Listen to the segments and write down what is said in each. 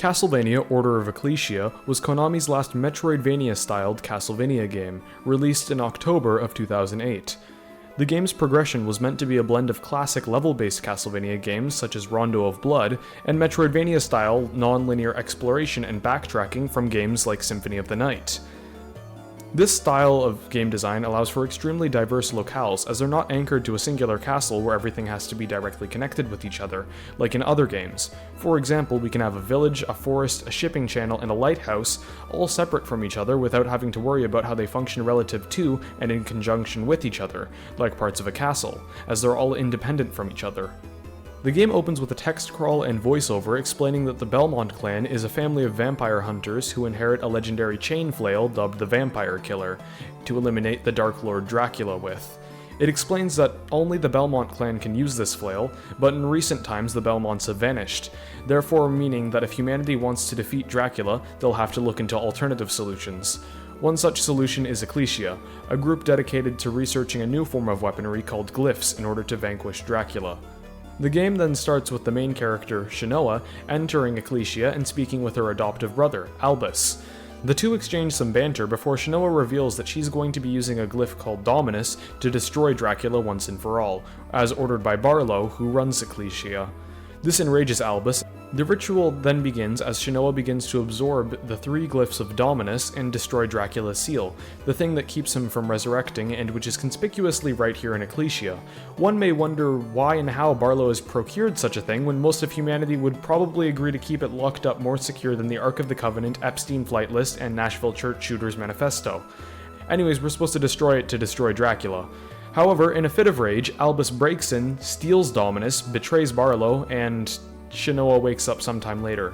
Castlevania Order of Ecclesia was Konami's last Metroidvania-styled Castlevania game, released in October of 2008. The game's progression was meant to be a blend of classic level-based Castlevania games such as Rondo of Blood, and Metroidvania-style non-linear exploration and backtracking from games like Symphony of the Night. This style of game design allows for extremely diverse locales, as they're not anchored to a singular castle where everything has to be directly connected with each other, like in other games. For example, we can have a village, a forest, a shipping channel, and a lighthouse, all separate from each other without having to worry about how they function relative to and in conjunction with each other, like parts of a castle, as they're all independent from each other. The game opens with a text crawl and voiceover explaining that the Belmont clan is a family of vampire hunters who inherit a legendary chain flail dubbed the Vampire Killer, to eliminate the Dark Lord Dracula with. It explains that only the Belmont clan can use this flail, but in recent times the Belmonts have vanished, therefore meaning that if humanity wants to defeat Dracula, they'll have to look into alternative solutions. One such solution is Ecclesia, a group dedicated to researching a new form of weaponry called glyphs in order to vanquish Dracula. The game then starts with the main character, Shinoa, entering Ecclesia and speaking with her adoptive brother, Albus. The two exchange some banter before Shinoa reveals that she's going to be using a glyph called Dominus to destroy Dracula once and for all, as ordered by Barlowe, who runs Ecclesia. This enrages Albus. The ritual then begins as Shinoa begins to absorb the 3 glyphs of Dominus and destroy Dracula's seal, the thing that keeps him from resurrecting and which is conspicuously right here in Ecclesia. One may wonder why and how Barlowe has procured such a thing when most of humanity would probably agree to keep it locked up more secure than the Ark of the Covenant, Epstein Flight List, and Nashville Church Shooters Manifesto. Anyways, we're supposed to destroy it to destroy Dracula. However, in a fit of rage, Albus breaks in, steals Dominus, betrays Barlowe, and Shinoa wakes up sometime later.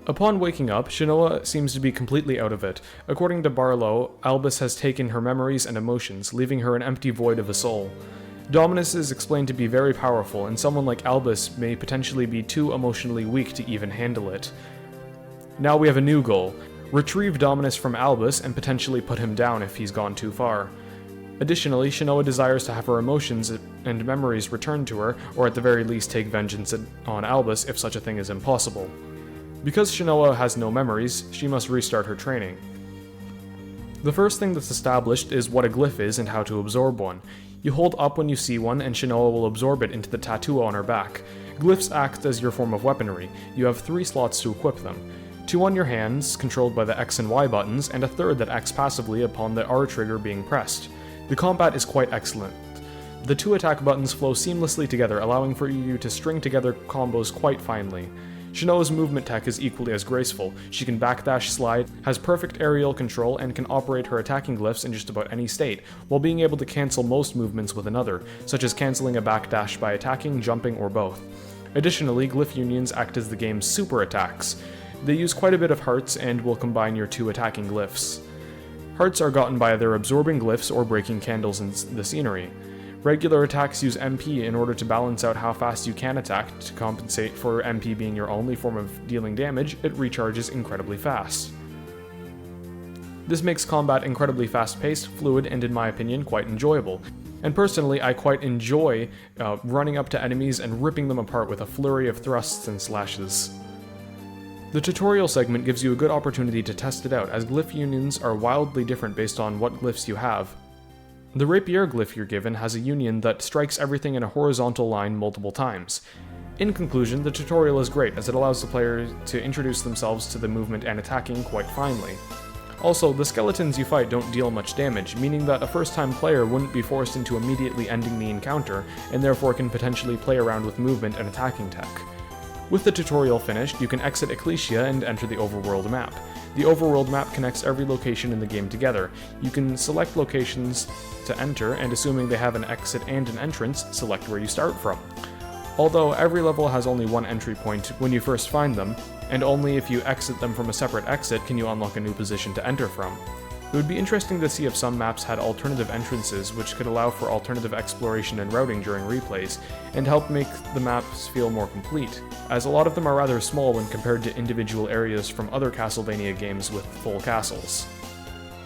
Upon waking up, Shinoa seems to be completely out of it. According to Barlowe, Albus has taken her memories and emotions, leaving her an empty void of a soul. Dominus is explained to be very powerful, and someone like Albus may potentially be too emotionally weak to even handle it. Now we have a new goal: retrieve Dominus from Albus and potentially put him down if he's gone too far. Additionally, Shinoa desires to have her emotions and memories returned to her, or at the very least take vengeance on Albus if such a thing is impossible. Because Shinoa has no memories, she must restart her training. The first thing that's established is what a glyph is and how to absorb one. You hold up when you see one, and Shinoa will absorb it into the tattoo on her back. Glyphs act as your form of weaponry. You have 3 slots to equip them. 2 on your hands, controlled by the X and Y buttons, and a third that acts passively upon the R trigger being pressed. The combat is quite excellent. The 2 attack buttons flow seamlessly together, allowing for you to string together combos quite finely. Shinoa's movement tech is equally as graceful. She can backdash, slide, has perfect aerial control, and can operate her attacking glyphs in just about any state, while being able to cancel most movements with another, such as cancelling a backdash by attacking, jumping, or both. Additionally, glyph unions act as the game's super attacks. They use quite a bit of hearts and will combine your 2 attacking glyphs. Hearts are gotten by either absorbing glyphs or breaking candles in the scenery. Regular attacks use MP in order to balance out how fast you can attack. To compensate for MP being your only form of dealing damage, it recharges incredibly fast. This makes combat incredibly fast-paced, fluid, and in my opinion, quite enjoyable. And personally, I quite enjoy running up to enemies and ripping them apart with a flurry of thrusts and slashes. The tutorial segment gives you a good opportunity to test it out, as glyph unions are wildly different based on what glyphs you have. The rapier glyph you're given has a union that strikes everything in a horizontal line multiple times. In conclusion, the tutorial is great, as it allows the player to introduce themselves to the movement and attacking quite finely. Also, the skeletons you fight don't deal much damage, meaning that a first-time player wouldn't be forced into immediately ending the encounter, and therefore can potentially play around with movement and attacking tech. With the tutorial finished, you can exit Ecclesia and enter the overworld map. The overworld map connects every location in the game together. You can select locations to enter, and assuming they have an exit and an entrance, select where you start from. Although every level has only one entry point when you first find them, and only if you exit them from a separate exit can you unlock a new position to enter from. It would be interesting to see if some maps had alternative entrances which could allow for alternative exploration and routing during replays, and help make the maps feel more complete, as a lot of them are rather small when compared to individual areas from other Castlevania games with full castles.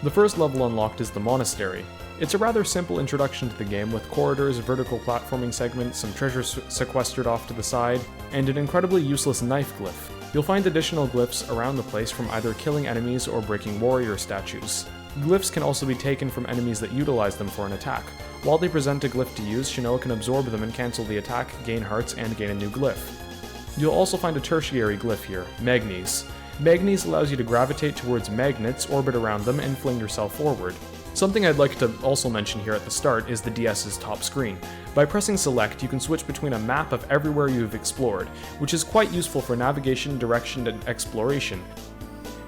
The first level unlocked is the Monastery. It's a rather simple introduction to the game with corridors, vertical platforming segments, some treasure sequestered off to the side, and an incredibly useless knife glyph. You'll find additional glyphs around the place from either killing enemies or breaking warrior statues. Glyphs can also be taken from enemies that utilize them for an attack. While they present a glyph to use, Shinoa can absorb them and cancel the attack, gain hearts, and gain a new glyph. You'll also find a tertiary glyph here, Magnes. Magnes allows you to gravitate towards magnets, orbit around them, and fling yourself forward. Something I'd like to also mention here at the start is the DS's top screen. By pressing select, you can switch between a map of everywhere you've explored, which is quite useful for navigation, direction, and exploration.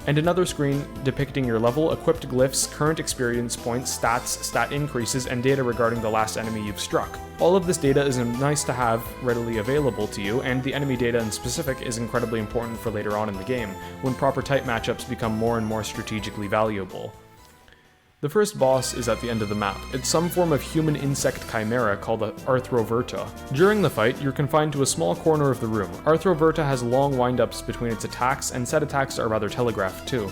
And another screen depicting your level, equipped glyphs, current experience points, stats, stat increases, and data regarding the last enemy you've struck. All of this data is nice to have readily available to you, and the enemy data in specific is incredibly important for later on in the game, when proper type matchups become more and more strategically valuable. The first boss is at the end of the map. It's some form of human insect chimera called a Arthroverta. During the fight, you're confined to a small corner of the room. Arthroverta has long wind-ups between its attacks, and set attacks are rather telegraphed too.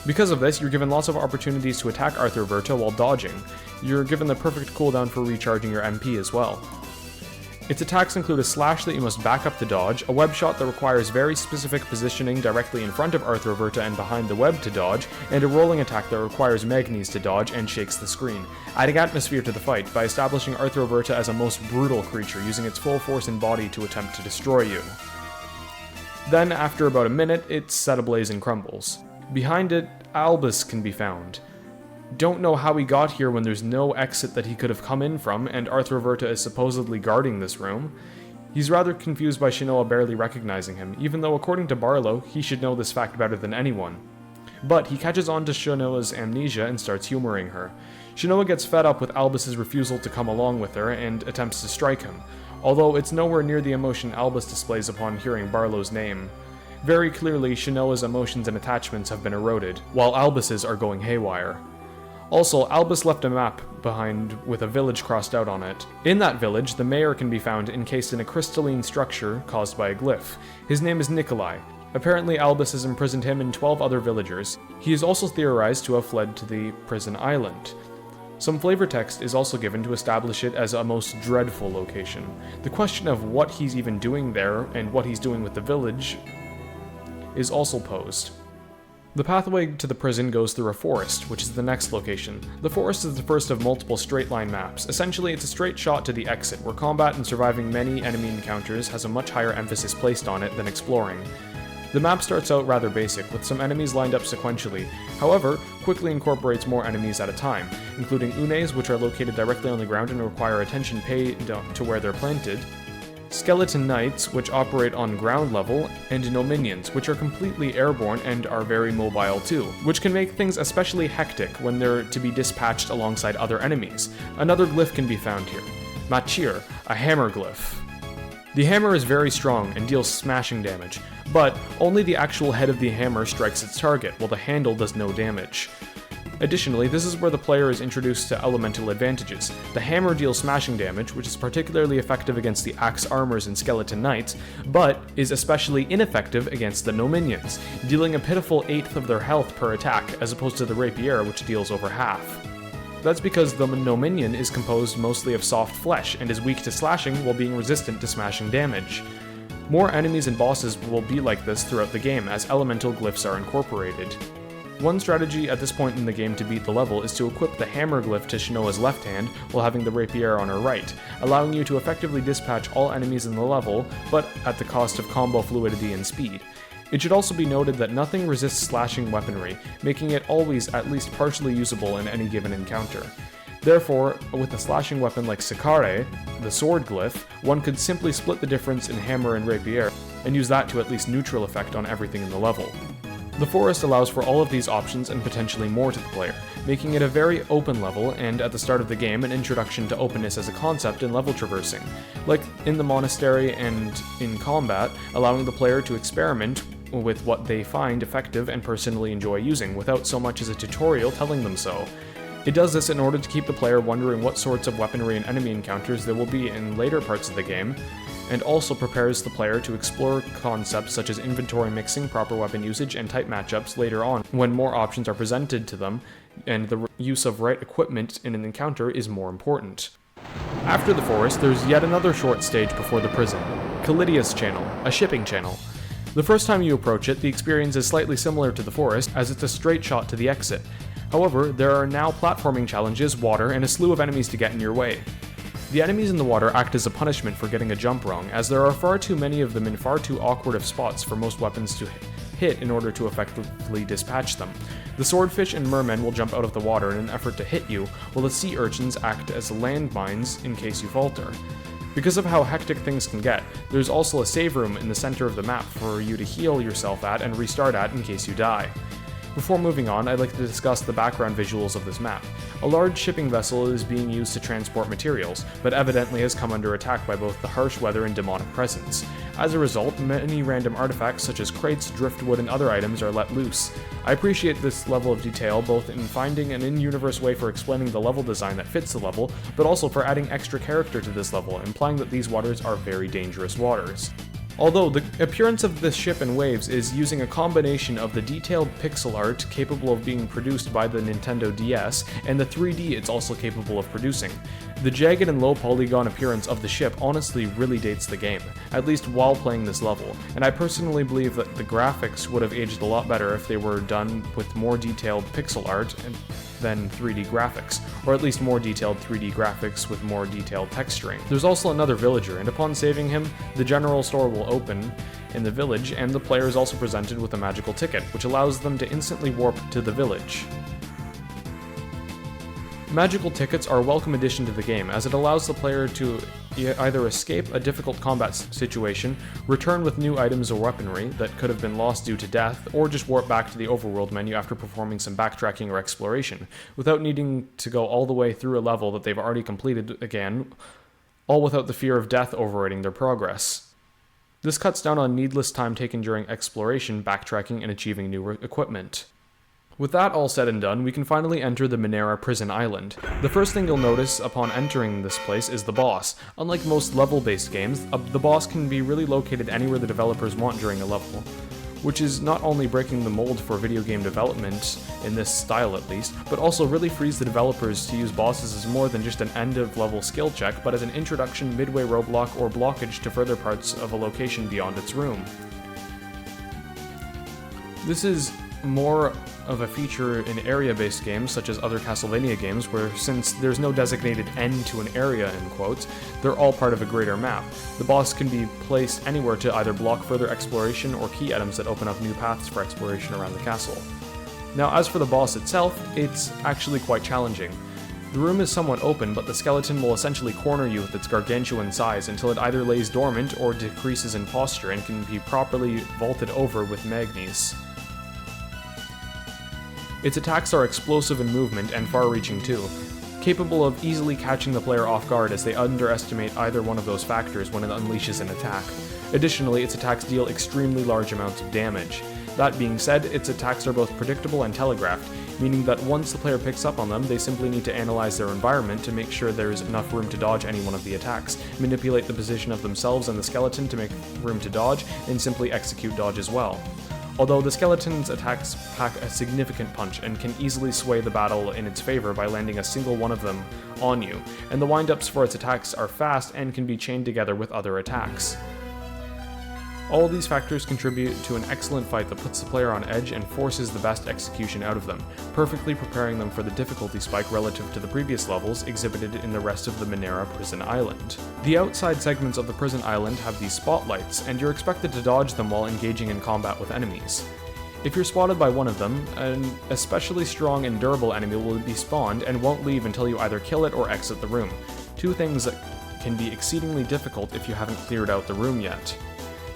Because of this, you're given lots of opportunities to attack Arthroverta while dodging. You're given the perfect cooldown for recharging your MP as well. Its attacks include a slash that you must back up to dodge, a web shot that requires very specific positioning directly in front of Arthroverta and behind the web to dodge, and a rolling attack that requires Magnes to dodge and shakes the screen, adding atmosphere to the fight by establishing Arthroverta as a most brutal creature, using its full force and body to attempt to destroy you. Then, after about a minute, it's set ablaze and crumbles. Behind it, Albus can be found. Don't know how he got here when there's no exit that he could have come in from, and Arthroverta is supposedly guarding this room. He's rather confused by Shinoa barely recognizing him, even though according to Barlowe, he should know this fact better than anyone. But he catches on to Shinoa's amnesia and starts humoring her. Shinoa gets fed up with Albus's refusal to come along with her and attempts to strike him, although it's nowhere near the emotion Albus displays upon hearing Barlowe's name. Very clearly, Shinoa's emotions and attachments have been eroded, while Albus's are going haywire. Also, Albus left a map behind with a village crossed out on it. In that village, the mayor can be found encased in a crystalline structure caused by a glyph. His name is Nikolai. Apparently, Albus has imprisoned him and 12 other villagers. He is also theorized to have fled to the prison island. Some flavor text is also given to establish it as a most dreadful location. The question of what he's even doing there and what he's doing with the village is also posed. The pathway to the prison goes through a forest, which is the next location. The forest is the first of multiple straight-line maps. Essentially, it's a straight shot to the exit, where combat and surviving many enemy encounters has a much higher emphasis placed on it than exploring. The map starts out rather basic, with some enemies lined up sequentially, however, quickly incorporates more enemies at a time, including unes, which are located directly on the ground and require attention paid to where they're planted, skeleton knights, which operate on ground level, and no minions, which are completely airborne and are very mobile too, which can make things especially hectic when they're to be dispatched alongside other enemies. Another glyph can be found here, Machir, a hammer glyph. The hammer is very strong and deals smashing damage, but only the actual head of the hammer strikes its target, while the handle does no damage. Additionally, this is where the player is introduced to elemental advantages. The hammer deals smashing damage, which is particularly effective against the axe armors and skeleton knights, but is especially ineffective against the no minions, dealing a pitiful 1/8 of their health per attack, as opposed to the rapier, which deals over half. That's because the no minion is composed mostly of soft flesh, and is weak to slashing while being resistant to smashing damage. More enemies and bosses will be like this throughout the game, as elemental glyphs are incorporated. One strategy at this point in the game to beat the level is to equip the hammer glyph to Shinoa's left hand while having the rapier on her right, allowing you to effectively dispatch all enemies in the level, but at the cost of combo fluidity and speed. It should also be noted that nothing resists slashing weaponry, making it always at least partially usable in any given encounter. Therefore, with a slashing weapon like Sakare, the sword glyph, one could simply split the difference in hammer and rapier, and use that to at least neutral effect on everything in the level. The forest allows for all of these options and potentially more to the player, making it a very open level and, at the start of the game, an introduction to openness as a concept in level traversing, like in the monastery and in combat, allowing the player to experiment with what they find effective and personally enjoy using, without so much as a tutorial telling them so. It does this in order to keep the player wondering what sorts of weaponry and enemy encounters there will be in later parts of the game, and also prepares the player to explore concepts such as inventory mixing, proper weapon usage, and type matchups later on, when more options are presented to them, and the use of right equipment in an encounter is more important. After the forest, there's yet another short stage before the prison, Callidia's Channel, a shipping channel. The first time you approach it, the experience is slightly similar to the forest, as it's a straight shot to the exit. However, there are now platforming challenges, water, and a slew of enemies to get in your way. The enemies in the water act as a punishment for getting a jump wrong, as there are far too many of them in far too awkward of spots for most weapons to hit in order to effectively dispatch them. The swordfish and mermen will jump out of the water in an effort to hit you, while the sea urchins act as landmines in case you falter. Because of how hectic things can get, there's also a save room in the center of the map for you to heal yourself at and restart at in case you die. Before moving on, I'd like to discuss the background visuals of this map. A large shipping vessel is being used to transport materials, but evidently has come under attack by both the harsh weather and demonic presence. As a result, many random artifacts such as crates, driftwood, and other items are let loose. I appreciate this level of detail both in finding an in-universe way for explaining the level design that fits the level, but also for adding extra character to this level, implying that these waters are very dangerous waters. Although the appearance of this ship in waves is using a combination of the detailed pixel art capable of being produced by the Nintendo DS and the 3D it's also capable of producing. The jagged and low polygon appearance of the ship honestly really dates the game, at least while playing this level, and I personally believe that the graphics would have aged a lot better if they were done with more detailed pixel art than 3D graphics, or at least more detailed 3D graphics with more detailed texturing. There's also another villager, and upon saving him, the general store will open in the village, and the player is also presented with a magical ticket, which allows them to instantly warp to the village. Magical tickets are a welcome addition to the game, as it allows the player to either escape a difficult combat situation, return with new items or weaponry that could have been lost due to death, or just warp back to the overworld menu after performing some backtracking or exploration, without needing to go all the way through a level that they've already completed again, all without the fear of death overriding their progress. This cuts down on needless time taken during exploration, backtracking, and achieving new equipment. With that all said and done, we can finally enter the Minera Prison Island. The first thing you'll notice upon entering this place is the boss. Unlike most level-based games, the boss can be really located anywhere the developers want during a level, which is not only breaking the mold for video game development, in this style at least, but also really frees the developers to use bosses as more than just an end-of-level skill check, but as an introduction, midway roadblock, or blockage to further parts of a location beyond its room. This is more of a feature in area-based games such as other Castlevania games, where since there's no designated end to an area in quotes, they're all part of a greater map. The boss can be placed anywhere to either block further exploration or key items that open up new paths for exploration around the castle. Now as for the boss itself, it's actually quite challenging. The room is somewhat open, but the skeleton will essentially corner you with its gargantuan size until it either lays dormant or decreases in posture and can be properly vaulted over with magnes. Its attacks are explosive in movement and far-reaching too, capable of easily catching the player off guard as they underestimate either one of those factors when it unleashes an attack. Additionally, its attacks deal extremely large amounts of damage. That being said, its attacks are both predictable and telegraphed, meaning that once the player picks up on them, they simply need to analyze their environment to make sure there is enough room to dodge any one of the attacks, manipulate the position of themselves and the skeleton to make room to dodge, and simply execute dodge as well. Although the skeleton's attacks pack a significant punch and can easily sway the battle in its favor by landing a single one of them on you, and the windups for its attacks are fast and can be chained together with other attacks. All these factors contribute to an excellent fight that puts the player on edge and forces the best execution out of them, perfectly preparing them for the difficulty spike relative to the previous levels exhibited in the rest of the Minera Prison Island. The outside segments of the prison island have these spotlights, and you're expected to dodge them while engaging in combat with enemies. If you're spotted by one of them, an especially strong and durable enemy will be spawned and won't leave until you either kill it or exit the room, two things that can be exceedingly difficult if you haven't cleared out the room yet.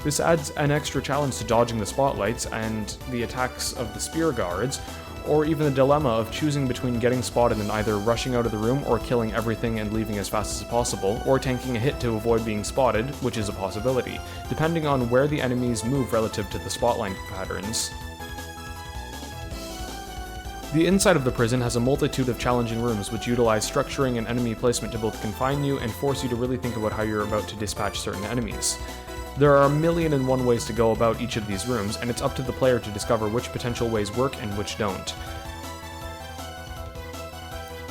This adds an extra challenge to dodging the spotlights and the attacks of the spear guards, or even the dilemma of choosing between getting spotted and either rushing out of the room or killing everything and leaving as fast as possible, or tanking a hit to avoid being spotted, which is a possibility, depending on where the enemies move relative to the spotlight patterns. The inside of the prison has a multitude of challenging rooms which utilize structuring and enemy placement to both confine you and force you to really think about how you're about to dispatch certain enemies. There are 1,000,001 ways to go about each of these rooms, and it's up to the player to discover which potential ways work and which don't.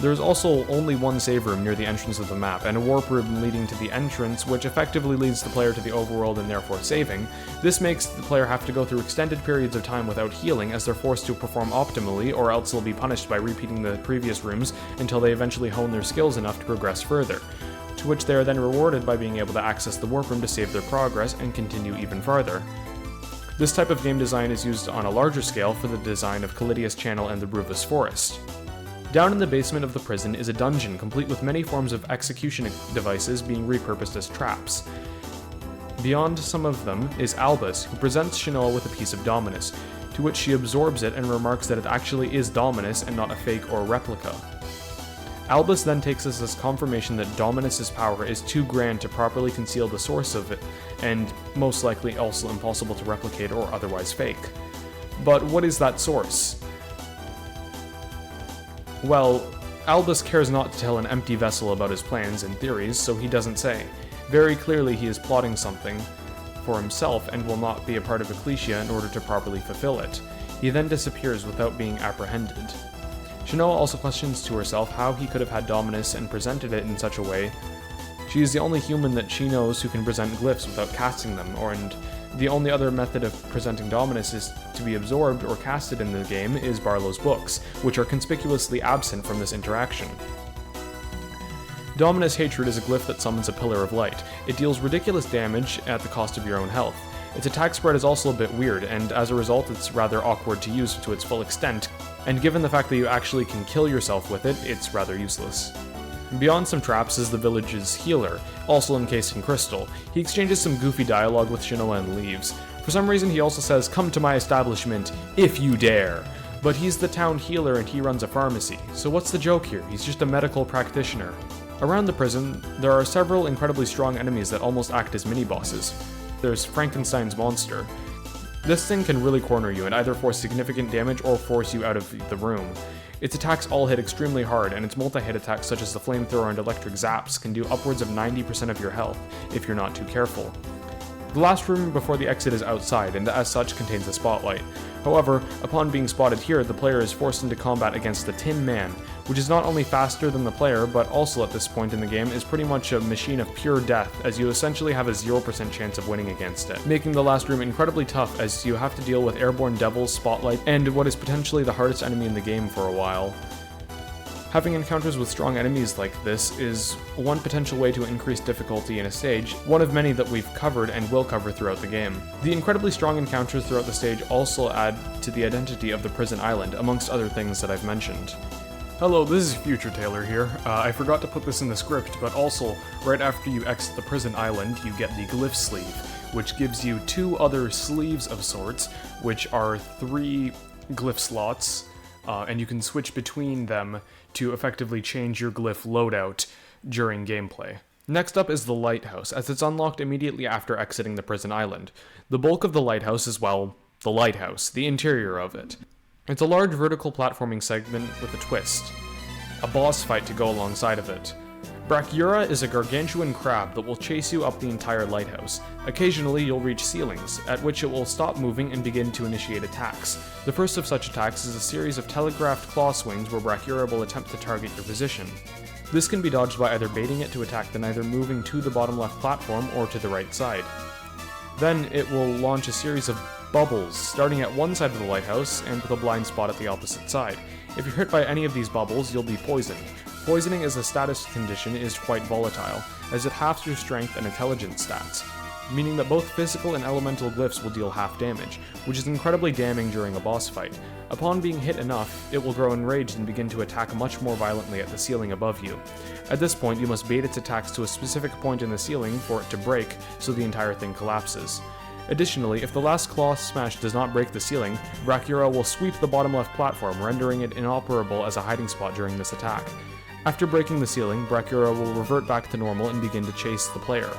There is also only one save room near the entrance of the map, and a warp room leading to the entrance, which effectively leads the player to the overworld and therefore saving. This makes the player have to go through extended periods of time without healing, as they're forced to perform optimally, or else they'll be punished by repeating the previous rooms until they eventually hone their skills enough to progress further, to which they are then rewarded by being able to access the warp room to save their progress and continue even farther. This type of game design is used on a larger scale for the design of Callidius Channel and the Rufus Forest. Down in the basement of the prison is a dungeon complete with many forms of execution devices being repurposed as traps. Beyond some of them is Albus, who presents Shinoa with a piece of Dominus, to which she absorbs it and remarks that it actually is Dominus and not a fake or replica. Albus then takes this as confirmation that Dominus's power is too grand to properly conceal the source of it, and most likely also impossible to replicate or otherwise fake. But what is that source? Well, Albus cares not to tell an empty vessel about his plans and theories, so he doesn't say. Very clearly he is plotting something for himself and will not be a part of Ecclesia in order to properly fulfill it. He then disappears without being apprehended. Shinoa also questions to herself how he could have had Dominus and presented it in such a way. She is the only human that she knows who can present glyphs without casting them, and the only other method of presenting Dominus is to be absorbed or casted in the game is Barlowe's books, which are conspicuously absent from this interaction. Dominus Hatred is a glyph that summons a pillar of light. It deals ridiculous damage at the cost of your own health. Its attack spread is also a bit weird, and as a result it's rather awkward to use to its full extent, and given the fact that you actually can kill yourself with it, it's rather useless. Beyond some traps is the village's healer, also encased in crystal. He exchanges some goofy dialogue with Shinoa and leaves. For some reason he also says, "Come to my establishment, if you dare." But he's the town healer and he runs a pharmacy, so what's the joke here? He's just a medical practitioner. Around the prison, there are several incredibly strong enemies that almost act as mini-bosses. There's Frankenstein's monster. This thing can really corner you and either force significant damage or force you out of the room. Its attacks all hit extremely hard, and its multi-hit attacks such as the flamethrower and electric zaps can do upwards of 90% of your health, if you're not too careful. The last room before the exit is outside, and as such contains a spotlight. However, upon being spotted here, the player is forced into combat against the Tin Man, which is not only faster than the player, but also at this point in the game is pretty much a machine of pure death, as you essentially have a 0% chance of winning against it, making the last room incredibly tough as you have to deal with airborne devils, spotlight, and what is potentially the hardest enemy in the game for a while. Having encounters with strong enemies like this is one potential way to increase difficulty in a stage, one of many that we've covered and will cover throughout the game. The incredibly strong encounters throughout the stage also add to the identity of the prison island, amongst other things that I've mentioned. Hello, this is Future Taylor here. I forgot to put this in the script, but also, right after you exit the prison island, you get the glyph sleeve, which gives you 2 other sleeves of sorts, which are 3 glyph slots, and you can switch between them to effectively change your glyph loadout during gameplay. Next up is the lighthouse, as it's unlocked immediately after exiting the prison island. The bulk of the lighthouse is, well, the lighthouse, the interior of it. It's a large vertical platforming segment with a twist, a boss fight to go alongside of it. Dracula is a gargantuan crab that will chase you up the entire lighthouse. Occasionally you'll reach ceilings, at which it will stop moving and begin to initiate attacks. The first of such attacks is a series of telegraphed claw swings where Dracula will attempt to target your position. This can be dodged by either baiting it to attack then either moving to the bottom left platform or to the right side. Then it will launch a series of bubbles, starting at one side of the lighthouse and with a blind spot at the opposite side. If you're hit by any of these bubbles, you'll be poisoned. Poisoning as a status condition is quite volatile, as it halves your strength and intelligence stats, meaning that both physical and elemental glyphs will deal half damage, which is incredibly damning during a boss fight. Upon being hit enough, it will grow enraged and begin to attack much more violently at the ceiling above you. At this point, you must bait its attacks to a specific point in the ceiling for it to break, so the entire thing collapses. Additionally, if the last claw smash does not break the ceiling, Dracula will sweep the bottom left platform, rendering it inoperable as a hiding spot during this attack. After breaking the ceiling, Dracula will revert back to normal and begin to chase the player.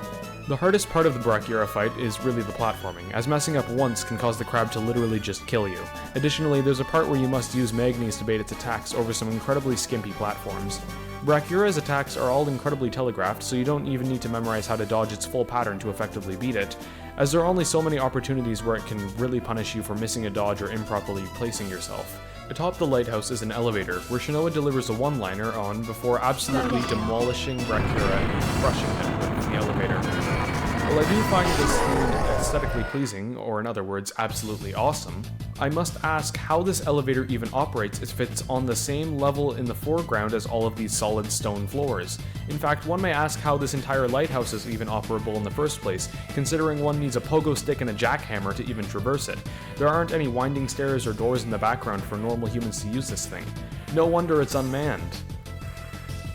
The hardest part of the Dracula fight is really the platforming, as messing up once can cause the crab to literally just kill you. Additionally, there's a part where you must use magnes to bait its attacks over some incredibly skimpy platforms. Dracula's attacks are all incredibly telegraphed, so you don't even need to memorize how to dodge its full pattern to effectively beat it, as there are only so many opportunities where it can really punish you for missing a dodge or improperly placing yourself. Atop the lighthouse is an elevator, where Shinoa delivers a one-liner on before absolutely demolishing Dracula and crushing him with the elevator. While I do find this scene aesthetically pleasing, or in other words, absolutely awesome, I must ask how this elevator even operates if it's on the same level in the foreground as all of these solid stone floors. In fact, one may ask how this entire lighthouse is even operable in the first place, considering one needs a pogo stick and a jackhammer to even traverse it. There aren't any winding stairs or doors in the background for normal humans to use this thing. No wonder it's unmanned.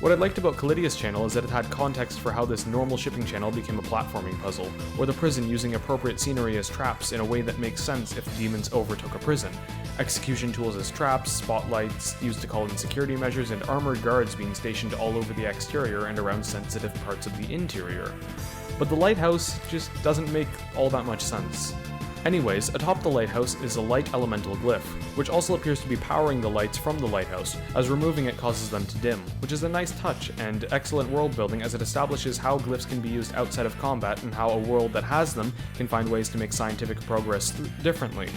What I liked about Callidia's channel is that it had context for how this normal shipping channel became a platforming puzzle, or the prison using appropriate scenery as traps in a way that makes sense if demons overtook a prison. Execution tools as traps, spotlights used to call in security measures, and armored guards being stationed all over the exterior and around sensitive parts of the interior. But the lighthouse just doesn't make all that much sense. Anyways, atop the lighthouse is a light elemental glyph, which also appears to be powering the lights from the lighthouse, as removing it causes them to dim, which is a nice touch and excellent world building as it establishes how glyphs can be used outside of combat and how a world that has them can find ways to make scientific progress differently.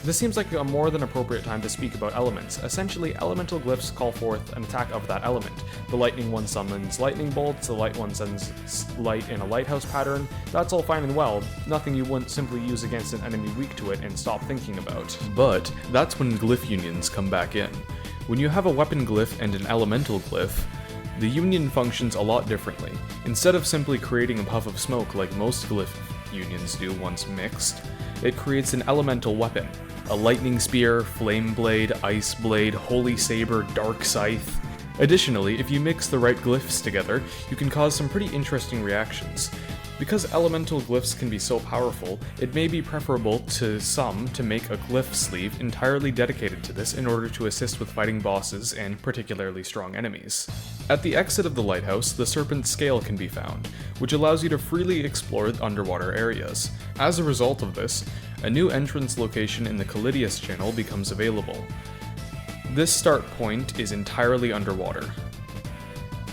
This seems like a more than appropriate time to speak about elements. Essentially, elemental glyphs call forth an attack of that element. The lightning one summons lightning bolts, the light one sends light in a lighthouse pattern. That's all fine and well, nothing you wouldn't simply use against an enemy weak to it and stop thinking about. But that's when glyph unions come back in. When you have a weapon glyph and an elemental glyph, the union functions a lot differently. Instead of simply creating a puff of smoke like most glyph unions do once mixed, it creates an elemental weapon. A lightning spear, flame blade, ice blade, holy saber, dark scythe. Additionally, if you mix the right glyphs together, you can cause some pretty interesting reactions. Because elemental glyphs can be so powerful, it may be preferable to some to make a glyph sleeve entirely dedicated to this in order to assist with fighting bosses and particularly strong enemies. At the exit of the lighthouse, the Serpent's Scale can be found, which allows you to freely explore underwater areas. As a result of this, a new entrance location in the Callidia's channel becomes available. This start point is entirely underwater.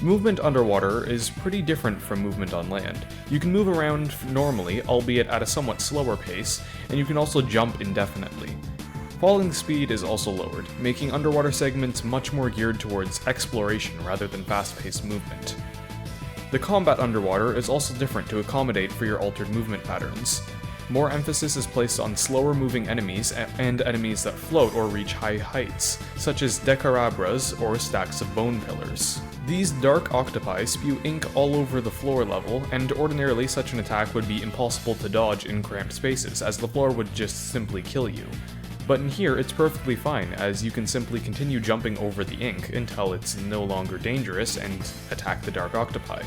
Movement underwater is pretty different from movement on land. You can move around normally, albeit at a somewhat slower pace, and you can also jump indefinitely. Falling speed is also lowered, making underwater segments much more geared towards exploration rather than fast-paced movement. The combat underwater is also different to accommodate for your altered movement patterns. More emphasis is placed on slower moving enemies and enemies that float or reach high heights, such as decarabras or stacks of bone pillars. These dark octopi spew ink all over the floor level, and ordinarily such an attack would be impossible to dodge in cramped spaces, as the floor would just simply kill you. But in here, it's perfectly fine, as you can simply continue jumping over the ink until it's no longer dangerous and attack the dark octopi.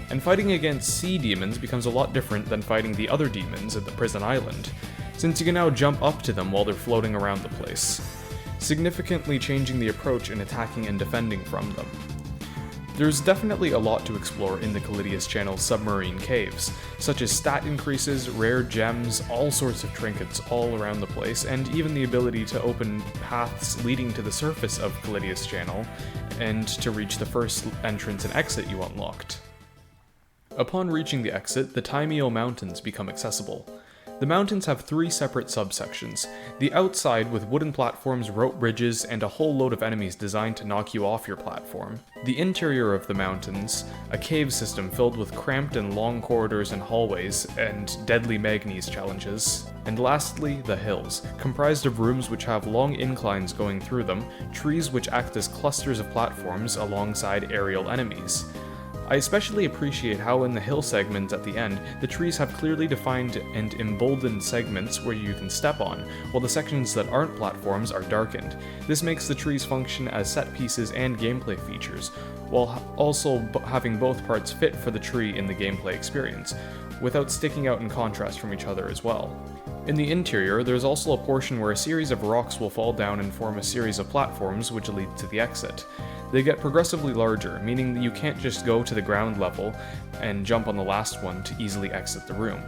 And fighting against sea demons becomes a lot different than fighting the other demons at the prison island, since you can now jump up to them while they're floating around the place, significantly changing the approach in attacking and defending from them. There's definitely a lot to explore in the Callidia's channel's submarine caves, such as stat increases, rare gems, all sorts of trinkets all around the place, and even the ability to open paths leading to the surface of Callidia's channel, and to reach the first entrance and exit you unlocked. Upon reaching the exit, the Taimyo Mountains become accessible. The mountains have 3 separate subsections: the outside with wooden platforms, rope bridges, and a whole load of enemies designed to knock you off your platform. The interior of the mountains, a cave system filled with cramped and long corridors and hallways, and deadly manganese challenges. And lastly, the hills, comprised of rooms which have long inclines going through them, trees which act as clusters of platforms alongside aerial enemies. I especially appreciate how in the hill segments at the end, the trees have clearly defined and emboldened segments where you can step on, while the sections that aren't platforms are darkened. This makes the trees function as set pieces and gameplay features, while also having both parts fit for the tree in the gameplay experience, without sticking out in contrast from each other as well. In the interior, there's also a portion where a series of rocks will fall down and form a series of platforms which lead to the exit. They get progressively larger, meaning that you can't just go to the ground level and jump on the last one to easily exit the room.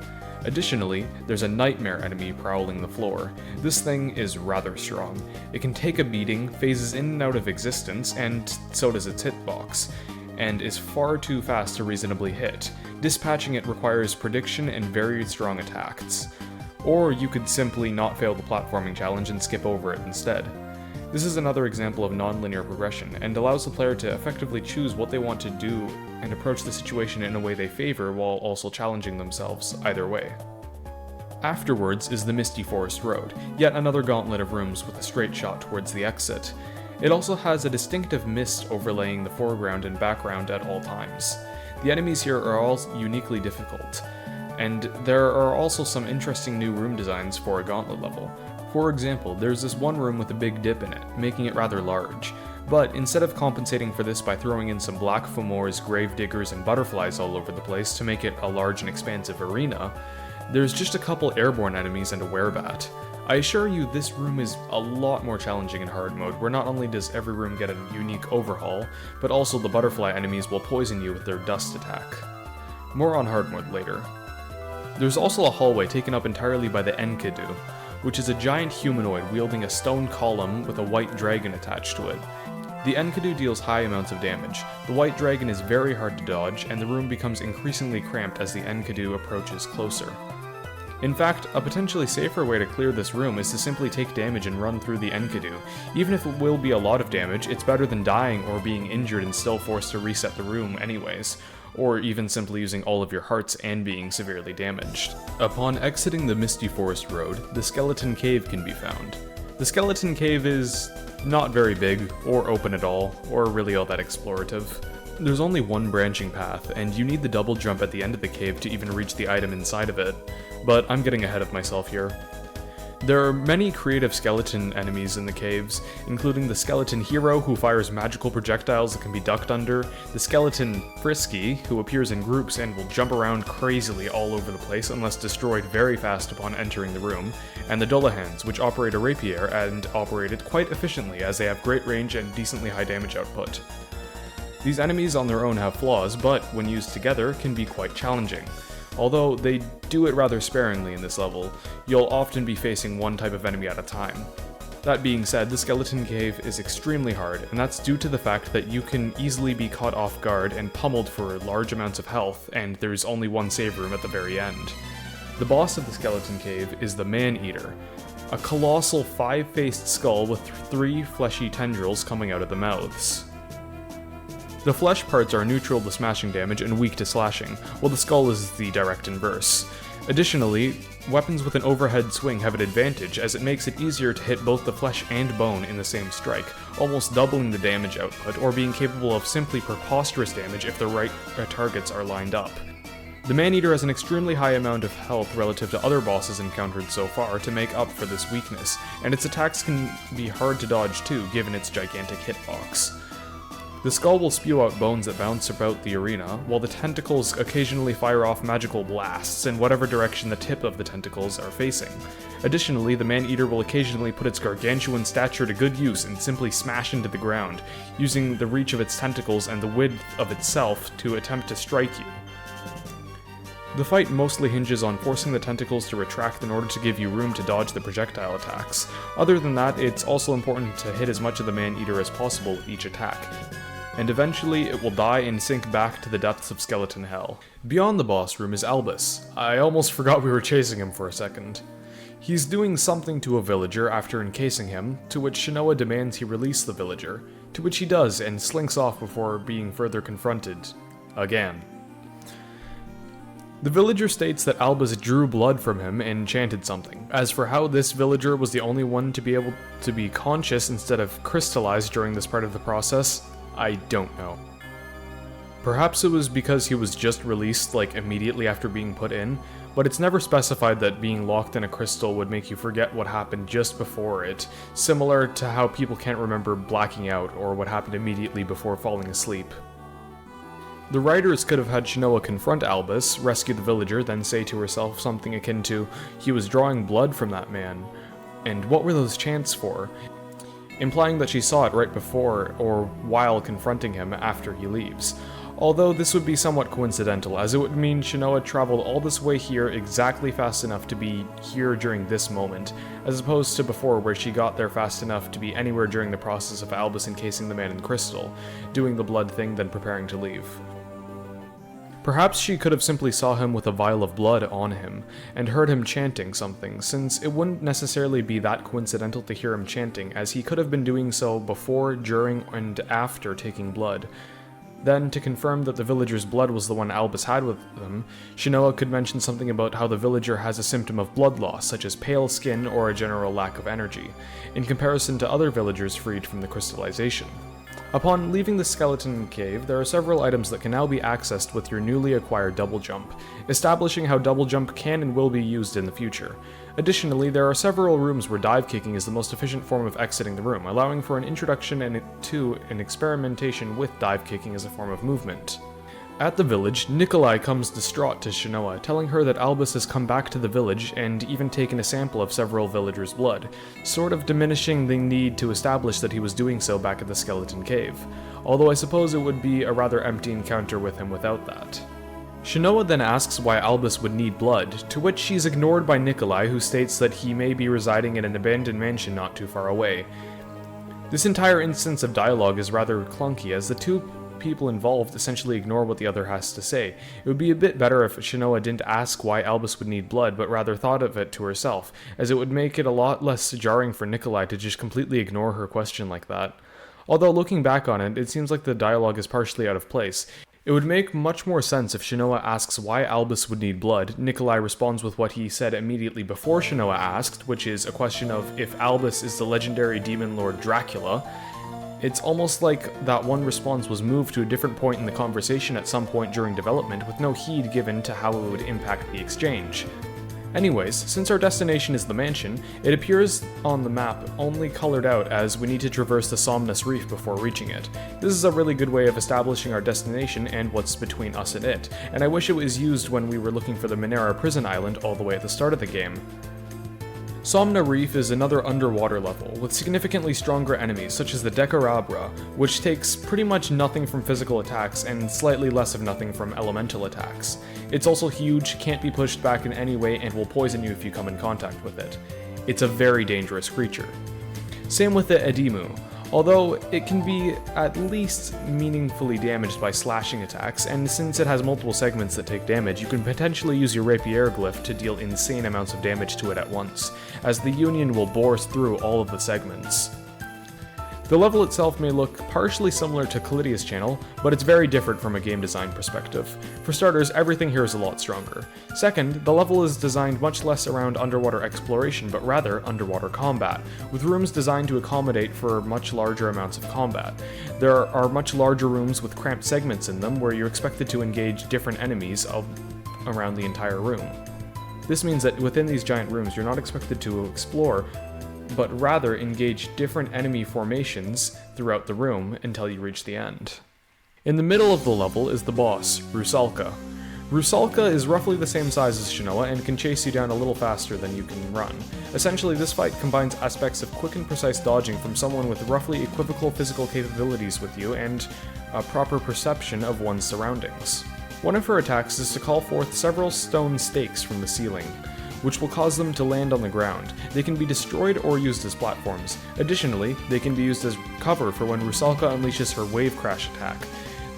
Additionally, there's a nightmare enemy prowling the floor. This thing is rather strong. It can take a beating, phases in and out of existence, and so does its hitbox, and is far too fast to reasonably hit. Dispatching it requires prediction and very strong attacks. Or you could simply not fail the platforming challenge and skip over it instead. This is another example of non-linear progression, and allows the player to effectively choose what they want to do and approach the situation in a way they favor while also challenging themselves either way. Afterwards is the Misty Forest Road, yet another gauntlet of rooms with a straight shot towards the exit. It also has a distinctive mist overlaying the foreground and background at all times. The enemies here are all uniquely difficult, and there are also some interesting new room designs for a gauntlet level. For example, there's this one room with a big dip in it, making it rather large, but instead of compensating for this by throwing in some black fomors, grave diggers, and butterflies all over the place to make it a large and expansive arena, there's just a couple airborne enemies and a werebat. I assure you this room is a lot more challenging in hard mode, where not only does every room get a unique overhaul, but also the butterfly enemies will poison you with their dust attack. More on hard mode later. There's also a hallway taken up entirely by the Enkidu, which is a giant humanoid wielding a stone column with a white dragon attached to it. The Enkidu deals high amounts of damage. The white dragon is very hard to dodge, and the room becomes increasingly cramped as the Enkidu approaches closer. In fact, a potentially safer way to clear this room is to simply take damage and run through the Enkidu. Even if it will be a lot of damage, it's better than dying or being injured and still forced to reset the room anyways, or even simply using all of your hearts and being severely damaged. Upon exiting the Misty Forest Road, the Skeleton Cave can be found. The Skeleton Cave is not very big, or open at all, or really all that explorative. There's only one branching path, and you need the double jump at the end of the cave to even reach the item inside of it, but I'm getting ahead of myself here. There are many creative skeleton enemies in the caves, including the Skeleton Hero, who fires magical projectiles that can be ducked under, the Skeleton Frisky, who appears in groups and will jump around crazily all over the place unless destroyed very fast upon entering the room, and the Dullahans, which operate a rapier and operate it quite efficiently as they have great range and decently high damage output. These enemies on their own have flaws, but when used together can be quite challenging. Although they do it rather sparingly in this level, you'll often be facing one type of enemy at a time. That being said, the Skeleton Cave is extremely hard, and that's due to the fact that you can easily be caught off guard and pummeled for large amounts of health, and there's only one save room at the very end. The boss of the Skeleton Cave is the Man-Eater, a colossal 5-faced skull with 3 fleshy tendrils coming out of the mouths. The flesh parts are neutral to smashing damage and weak to slashing, while the skull is the direct inverse. Additionally, weapons with an overhead swing have an advantage, as it makes it easier to hit both the flesh and bone in the same strike, almost doubling the damage output, or being capable of simply preposterous damage if the right targets are lined up. The Man-Eater has an extremely high amount of health relative to other bosses encountered so far to make up for this weakness, and its attacks can be hard to dodge too, given its gigantic hitbox. The skull will spew out bones that bounce about the arena, while the tentacles occasionally fire off magical blasts in whatever direction the tip of the tentacles are facing. Additionally, the Man-Eater will occasionally put its gargantuan stature to good use and simply smash into the ground, using the reach of its tentacles and the width of itself to attempt to strike you. The fight mostly hinges on forcing the tentacles to retract in order to give you room to dodge the projectile attacks. Other than that, it's also important to hit as much of the Man-Eater as possible with each attack, and eventually it will die and sink back to the depths of skeleton hell. Beyond the boss room is Albus. I almost forgot we were chasing him for a second. He's doing something to a villager after encasing him, to which Shinoa demands he release the villager, to which he does and slinks off before being further confronted. Again. The villager states that Albus drew blood from him and chanted something. As for how this villager was the only one to be able to be conscious instead of crystallized during this part of the process, I don't know. Perhaps it was because he was just released immediately after being put in, but it's never specified that being locked in a crystal would make you forget what happened just before it, similar to how people can't remember blacking out or what happened immediately before falling asleep. The writers could have had Shinoa confront Albus, rescue the villager, then say to herself something akin to, "He was drawing blood from that man, and what were those chants for?" implying that she saw it right before or while confronting him after he leaves. Although this would be somewhat coincidental, as it would mean Shinoa traveled all this way here exactly fast enough to be here during this moment, as opposed to before where she got there fast enough to be anywhere during the process of Albus encasing the man in crystal, doing the blood thing, then preparing to leave. Perhaps she could have simply saw him with a vial of blood on him, and heard him chanting something, since it wouldn't necessarily be that coincidental to hear him chanting, as he could have been doing so before, during, and after taking blood. Then, to confirm that the villager's blood was the one Albus had with them, Shinoa could mention something about how the villager has a symptom of blood loss, such as pale skin or a general lack of energy, in comparison to other villagers freed from the crystallization. Upon leaving the skeleton cave, there are several items that can now be accessed with your newly acquired double jump, establishing how double jump can and will be used in the future. Additionally, there are several rooms where dive kicking is the most efficient form of exiting the room, allowing for an introduction to an experimentation with dive kicking as a form of movement. At the village, Nikolai comes distraught to Shinoa, telling her that Albus has come back to the village and even taken a sample of several villagers' blood, sort of diminishing the need to establish that he was doing so back at the skeleton cave, although I suppose it would be a rather empty encounter with him without that. Shinoa then asks why Albus would need blood, to which she's ignored by Nikolai, who states that he may be residing in an abandoned mansion not too far away. This entire instance of dialogue is rather clunky, as the two people involved essentially ignore what the other has to say. It would be a bit better if Shinoa didn't ask why Albus would need blood, but rather thought of it to herself, as it would make it a lot less jarring for Nikolai to just completely ignore her question like that. Although looking back on it, it seems like the dialogue is partially out of place. It would make much more sense if Shinoa asks why Albus would need blood, Nikolai responds with what he said immediately before Shinoa asked, which is a question of if Albus is the legendary demon lord Dracula. It's almost like that one response was moved to a different point in the conversation at some point during development, with no heed given to how it would impact the exchange. Anyways, since our destination is the mansion, it appears on the map only colored out as we need to traverse the Somnus Reef before reaching it. This is a really good way of establishing our destination and what's between us and it, and I wish it was used when we were looking for the Minera prison island all the way at the start of the game. Somna Reef is another underwater level, with significantly stronger enemies such as the Decarabra, which takes pretty much nothing from physical attacks and slightly less of nothing from elemental attacks. It's also huge, can't be pushed back in any way, and will poison you if you come in contact with it. It's a very dangerous creature. Same with the Edimu. Although it can be at least meaningfully damaged by slashing attacks, and since it has multiple segments that take damage, you can potentially use your rapier glyph to deal insane amounts of damage to it at once, as the Union will bore through all of the segments. The level itself may look partially similar to Calidia's channel, but it's very different from a game design perspective. For starters, everything here is a lot stronger. Second, the level is designed much less around underwater exploration, but rather underwater combat, with rooms designed to accommodate for much larger amounts of combat. There are much larger rooms with cramped segments in them where you're expected to engage different enemies around the entire room. This means that within these giant rooms, you're not expected to explore, but rather engage different enemy formations throughout the room until you reach the end. In the middle of the level is the boss, Rusalka. Rusalka is roughly the same size as Shinoa and can chase you down a little faster than you can run. Essentially, this fight combines aspects of quick and precise dodging from someone with roughly equivocal physical capabilities with you and a proper perception of one's surroundings. One of her attacks is to call forth several stone stakes from the ceiling, which will cause them to land on the ground. They can be destroyed or used as platforms. Additionally, they can be used as cover for when Rusalka unleashes her wave crash attack.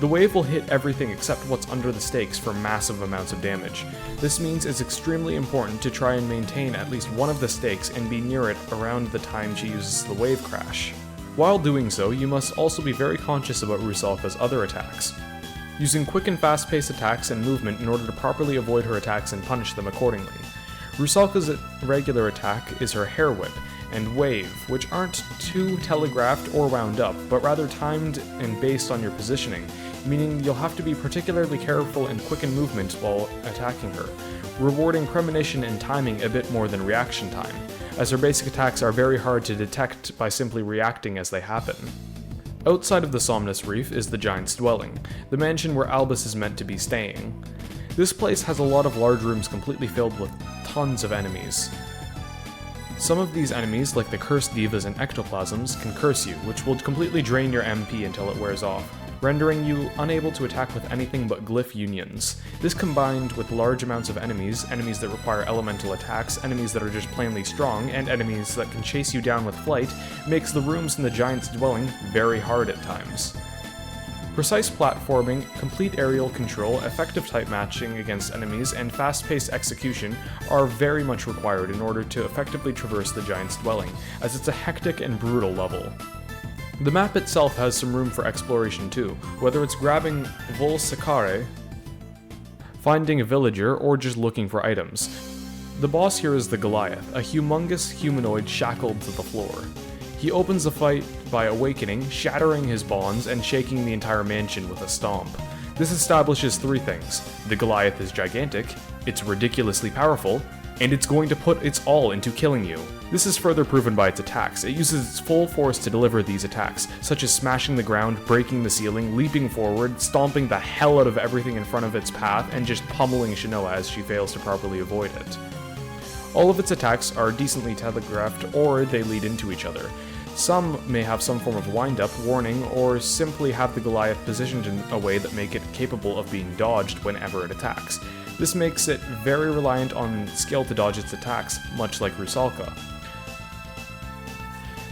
The wave will hit everything except what's under the stakes for massive amounts of damage. This means it's extremely important to try and maintain at least one of the stakes and be near it around the time she uses the wave crash. While doing so, you must also be very conscious about Rusalka's other attacks, using quick and fast-paced attacks and movement in order to properly avoid her attacks and punish them accordingly. Rusalka's regular attack is her hair whip and wave, which aren't too telegraphed or wound up, but rather timed and based on your positioning, meaning you'll have to be particularly careful and quick in movement while attacking her, rewarding premonition and timing a bit more than reaction time, as her basic attacks are very hard to detect by simply reacting as they happen. Outside of the Somnus Reef is the Giant's Dwelling, the mansion where Albus is meant to be staying. This place has a lot of large rooms completely filled with tons of enemies. Some of these enemies, like the cursed divas and ectoplasms, can curse you, which will completely drain your MP until it wears off, rendering you unable to attack with anything but glyph unions. This combined with large amounts of enemies that require elemental attacks, enemies that are just plainly strong, and enemies that can chase you down with flight, makes the rooms in the Giant's Dwelling very hard at times. Precise platforming, complete aerial control, effective type matching against enemies, and fast-paced execution are very much required in order to effectively traverse the Giant's Dwelling, as it's a hectic and brutal level. The map itself has some room for exploration too, whether it's grabbing Vol Sakare, finding a villager, or just looking for items. The boss here is the Goliath, a humongous humanoid shackled to the floor. He opens the fight by awakening, shattering his bonds, and shaking the entire mansion with a stomp. This establishes three things: the Goliath is gigantic, it's ridiculously powerful, and it's going to put its all into killing you. This is further proven by its attacks. It uses its full force to deliver these attacks, such as smashing the ground, breaking the ceiling, leaping forward, stomping the hell out of everything in front of its path, and just pummeling Shinoa as she fails to properly avoid it. All of its attacks are decently telegraphed, or they lead into each other. Some may have some form of wind-up, warning, or simply have the Goliath positioned in a way that make it capable of being dodged whenever it attacks. This makes it very reliant on skill to dodge its attacks, much like Rusalka.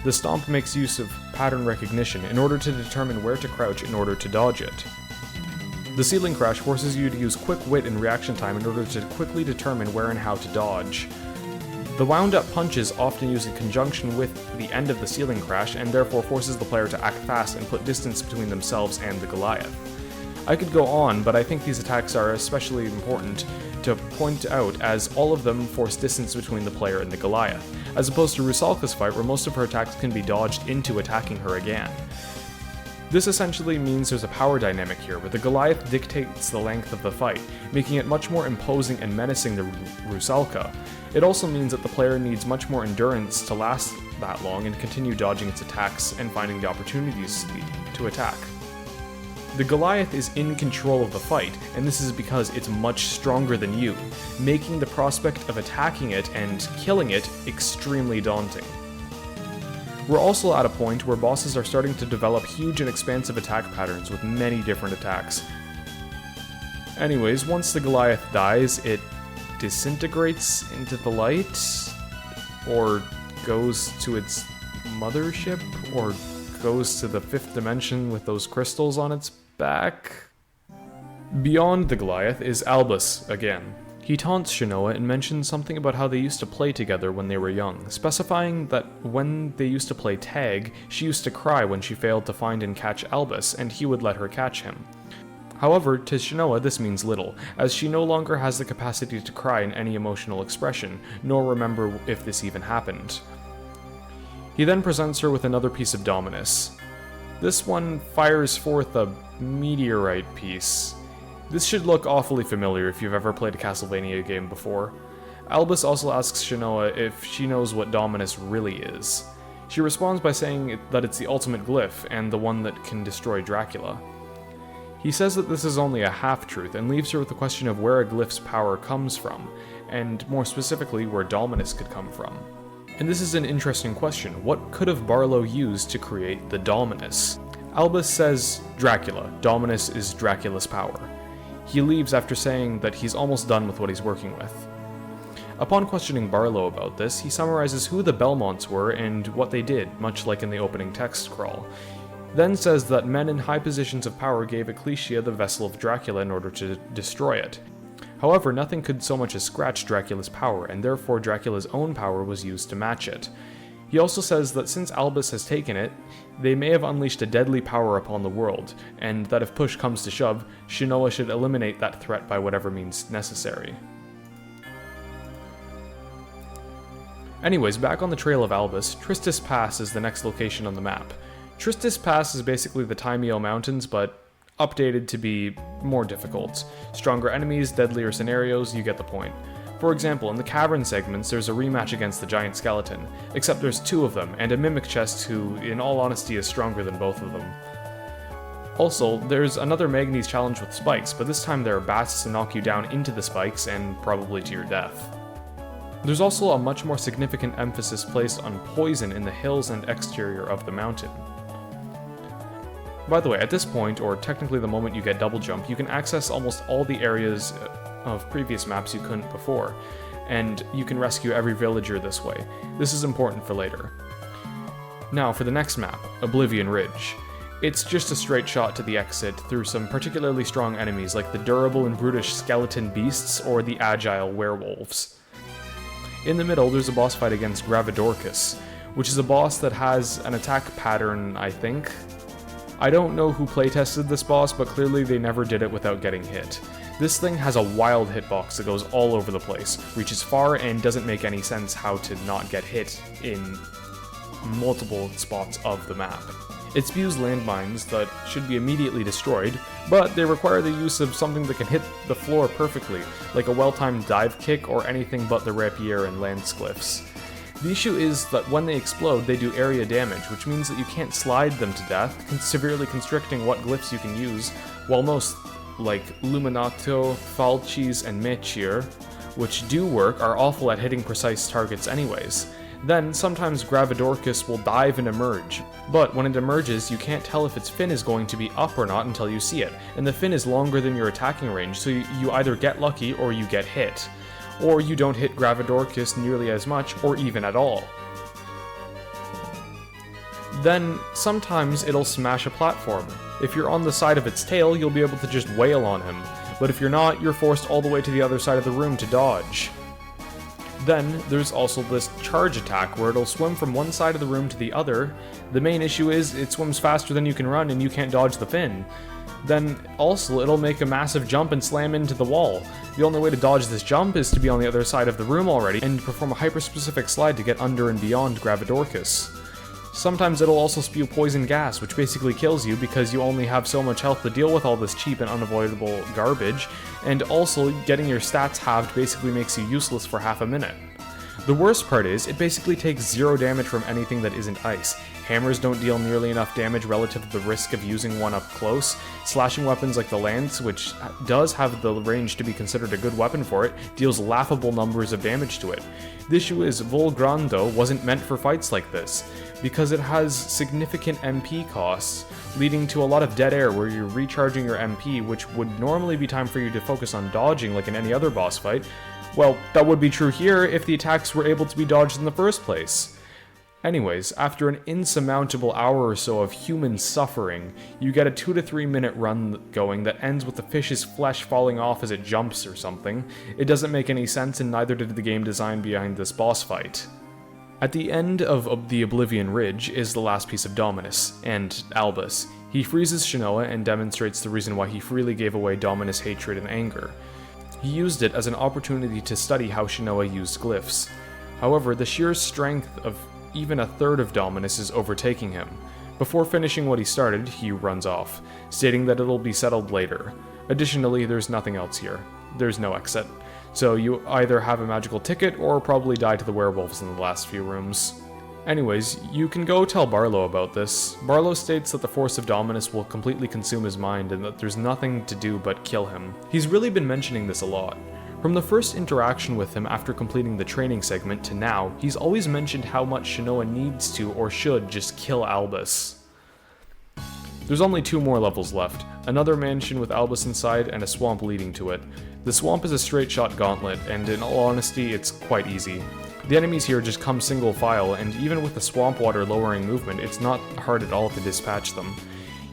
The Stomp makes use of pattern recognition in order to determine where to crouch in order to dodge it. The Ceiling Crash forces you to use quick wit and reaction time in order to quickly determine where and how to dodge. The wound-up punch is often used in conjunction with the end of the Ceiling Crash, and therefore forces the player to act fast and put distance between themselves and the Goliath. I could go on, but I think these attacks are especially important to point out, as all of them force distance between the player and the Goliath, as opposed to Rusalka's fight where most of her attacks can be dodged into attacking her again. This essentially means there's a power dynamic here, where the Goliath dictates the length of the fight, making it much more imposing and menacing than Rusalka. It also means that the player needs much more endurance to last that long and continue dodging its attacks and finding the opportunities to attack. The Goliath is in control of the fight, and this is because it's much stronger than you, making the prospect of attacking it and killing it extremely daunting. We're also at a point where bosses are starting to develop huge and expansive attack patterns with many different attacks. Anyways, once the Goliath dies, it disintegrates into the light, or goes to its mothership, or goes to the fifth dimension with those crystals on its back. Beyond the Goliath is Albus again. He taunts Shinoa and mentions something about how they used to play together when they were young, specifying that when they used to play tag, she used to cry when she failed to find and catch Albus, and he would let her catch him. However, to Shinoa this means little, as she no longer has the capacity to cry in any emotional expression, nor remember if this even happened. He then presents her with another piece of Dominus. This one fires forth a meteorite piece. This should look awfully familiar if you've ever played a Castlevania game before. Albus also asks Shinoa if she knows what Dominus really is. She responds by saying that it's the ultimate glyph, and the one that can destroy Dracula. He says that this is only a half-truth, and leaves her with the question of where a glyph's power comes from, and more specifically, where Dominus could come from. And this is an interesting question. What could have Barlowe used to create the Dominus? Albus says Dracula. Dominus is Dracula's power. He leaves after saying that he's almost done with what he's working with. Upon questioning Barlowe about this, he summarizes who the Belmonts were and what they did, much like in the opening text crawl. Then says that men in high positions of power gave Ecclesia the vessel of Dracula in order to destroy it. However, nothing could so much as scratch Dracula's power, and therefore Dracula's own power was used to match it. He also says that since Albus has taken it, they may have unleashed a deadly power upon the world, and that if push comes to shove, Shinoa should eliminate that threat by whatever means necessary. Anyways, back on the trail of Albus, Tristis Pass is the next location on the map. Tristis Pass is basically the Tymeo Mountains, but updated to be more difficult. Stronger enemies, deadlier scenarios, you get the point. For example, in the cavern segments, there's a rematch against the giant skeleton, except there's 2 of them, and a mimic chest who, in all honesty, is stronger than both of them. Also, there's another manganese challenge with spikes, but this time there are bats to knock you down into the spikes, and probably to your death. There's also a much more significant emphasis placed on poison in the hills and exterior of the mountain. By the way, at this point, or technically the moment you get double jump, you can access almost all the areas of previous maps you couldn't before, and you can rescue every villager this way. This is important for later. Now for the next map, Oblivion Ridge. It's just a straight shot to the exit through some particularly strong enemies like the durable and brutish skeleton beasts or the agile werewolves. In the middle, there's a boss fight against Gravidorcus, which is a boss that has an attack pattern, I think. I don't know who playtested this boss, but clearly they never did it without getting hit. This thing has a wild hitbox that goes all over the place, reaches far, and doesn't make any sense how to not get hit in multiple spots of the map. It spews landmines that should be immediately destroyed, but they require the use of something that can hit the floor perfectly, like a well-timed dive kick or anything but the rapier and landscliffs. The issue is that when they explode, they do area damage, which means that you can't slide them to death, severely constricting what glyphs you can use, while most, like Luminato, Falchis, and Mechir, which do work, are awful at hitting precise targets anyways. Then, sometimes Gravidorcus will dive and emerge, but when it emerges, you can't tell if its fin is going to be up or not until you see it, and the fin is longer than your attacking range, so you either get lucky or you get hit. Or you don't hit Gravidorcus nearly as much, or even at all. Then, sometimes it'll smash a platform. If you're on the side of its tail, you'll be able to just wail on him, but if you're not, you're forced all the way to the other side of the room to dodge. Then, there's also this charge attack, where it'll swim from one side of the room to the other. The main issue is, it swims faster than you can run and you can't dodge the fin. Then, also, it'll make a massive jump and slam into the wall. The only way to dodge this jump is to be on the other side of the room already, and perform a hyper-specific slide to get under and beyond Gravidorcus. Sometimes it'll also spew poison gas, which basically kills you because you only have so much health to deal with all this cheap and unavoidable garbage, and also getting your stats halved basically makes you useless for half a minute. The worst part is, it basically takes 0 damage from anything that isn't ice. Hammers don't deal nearly enough damage relative to the risk of using one up close. Slashing weapons like the lance, which does have the range to be considered a good weapon for it, deals laughable numbers of damage to it. The issue is, Volgrando wasn't meant for fights like this, because it has significant MP costs, leading to a lot of dead air where you're recharging your MP, which would normally be time for you to focus on dodging like in any other boss fight. Well, that would be true here if the attacks were able to be dodged in the first place. Anyways, after an insurmountable hour or so of human suffering, you get a 2 to 3 minute run going that ends with the fish's flesh falling off as it jumps or something. It doesn't make any sense, and neither did the game design behind this boss fight. At the end of the Oblivion Ridge is the last piece of Dominus, and Albus. He freezes Shinoa and demonstrates the reason why he freely gave away Dominus' hatred and anger. He used it as an opportunity to study how Shinoa used glyphs. However, the sheer strength of even a third of Dominus is overtaking him. Before finishing what he started, he runs off, stating that it'll be settled later. Additionally, there's nothing else here. There's no exit. So you either have a magical ticket or probably die to the werewolves in the last few rooms. Anyways, you can go tell Barlowe about this. Barlowe states that the force of Dominus will completely consume his mind and that there's nothing to do but kill him. He's really been mentioning this a lot. From the first interaction with him after completing the training segment to now, he's always mentioned how much Shinoa needs to or should just kill Albus. There's only 2 more levels left, another mansion with Albus inside and a swamp leading to it. The swamp is a straight shot gauntlet, and in all honesty, it's quite easy. The enemies here just come single file, and even with the swamp water lowering movement, it's not hard at all to dispatch them.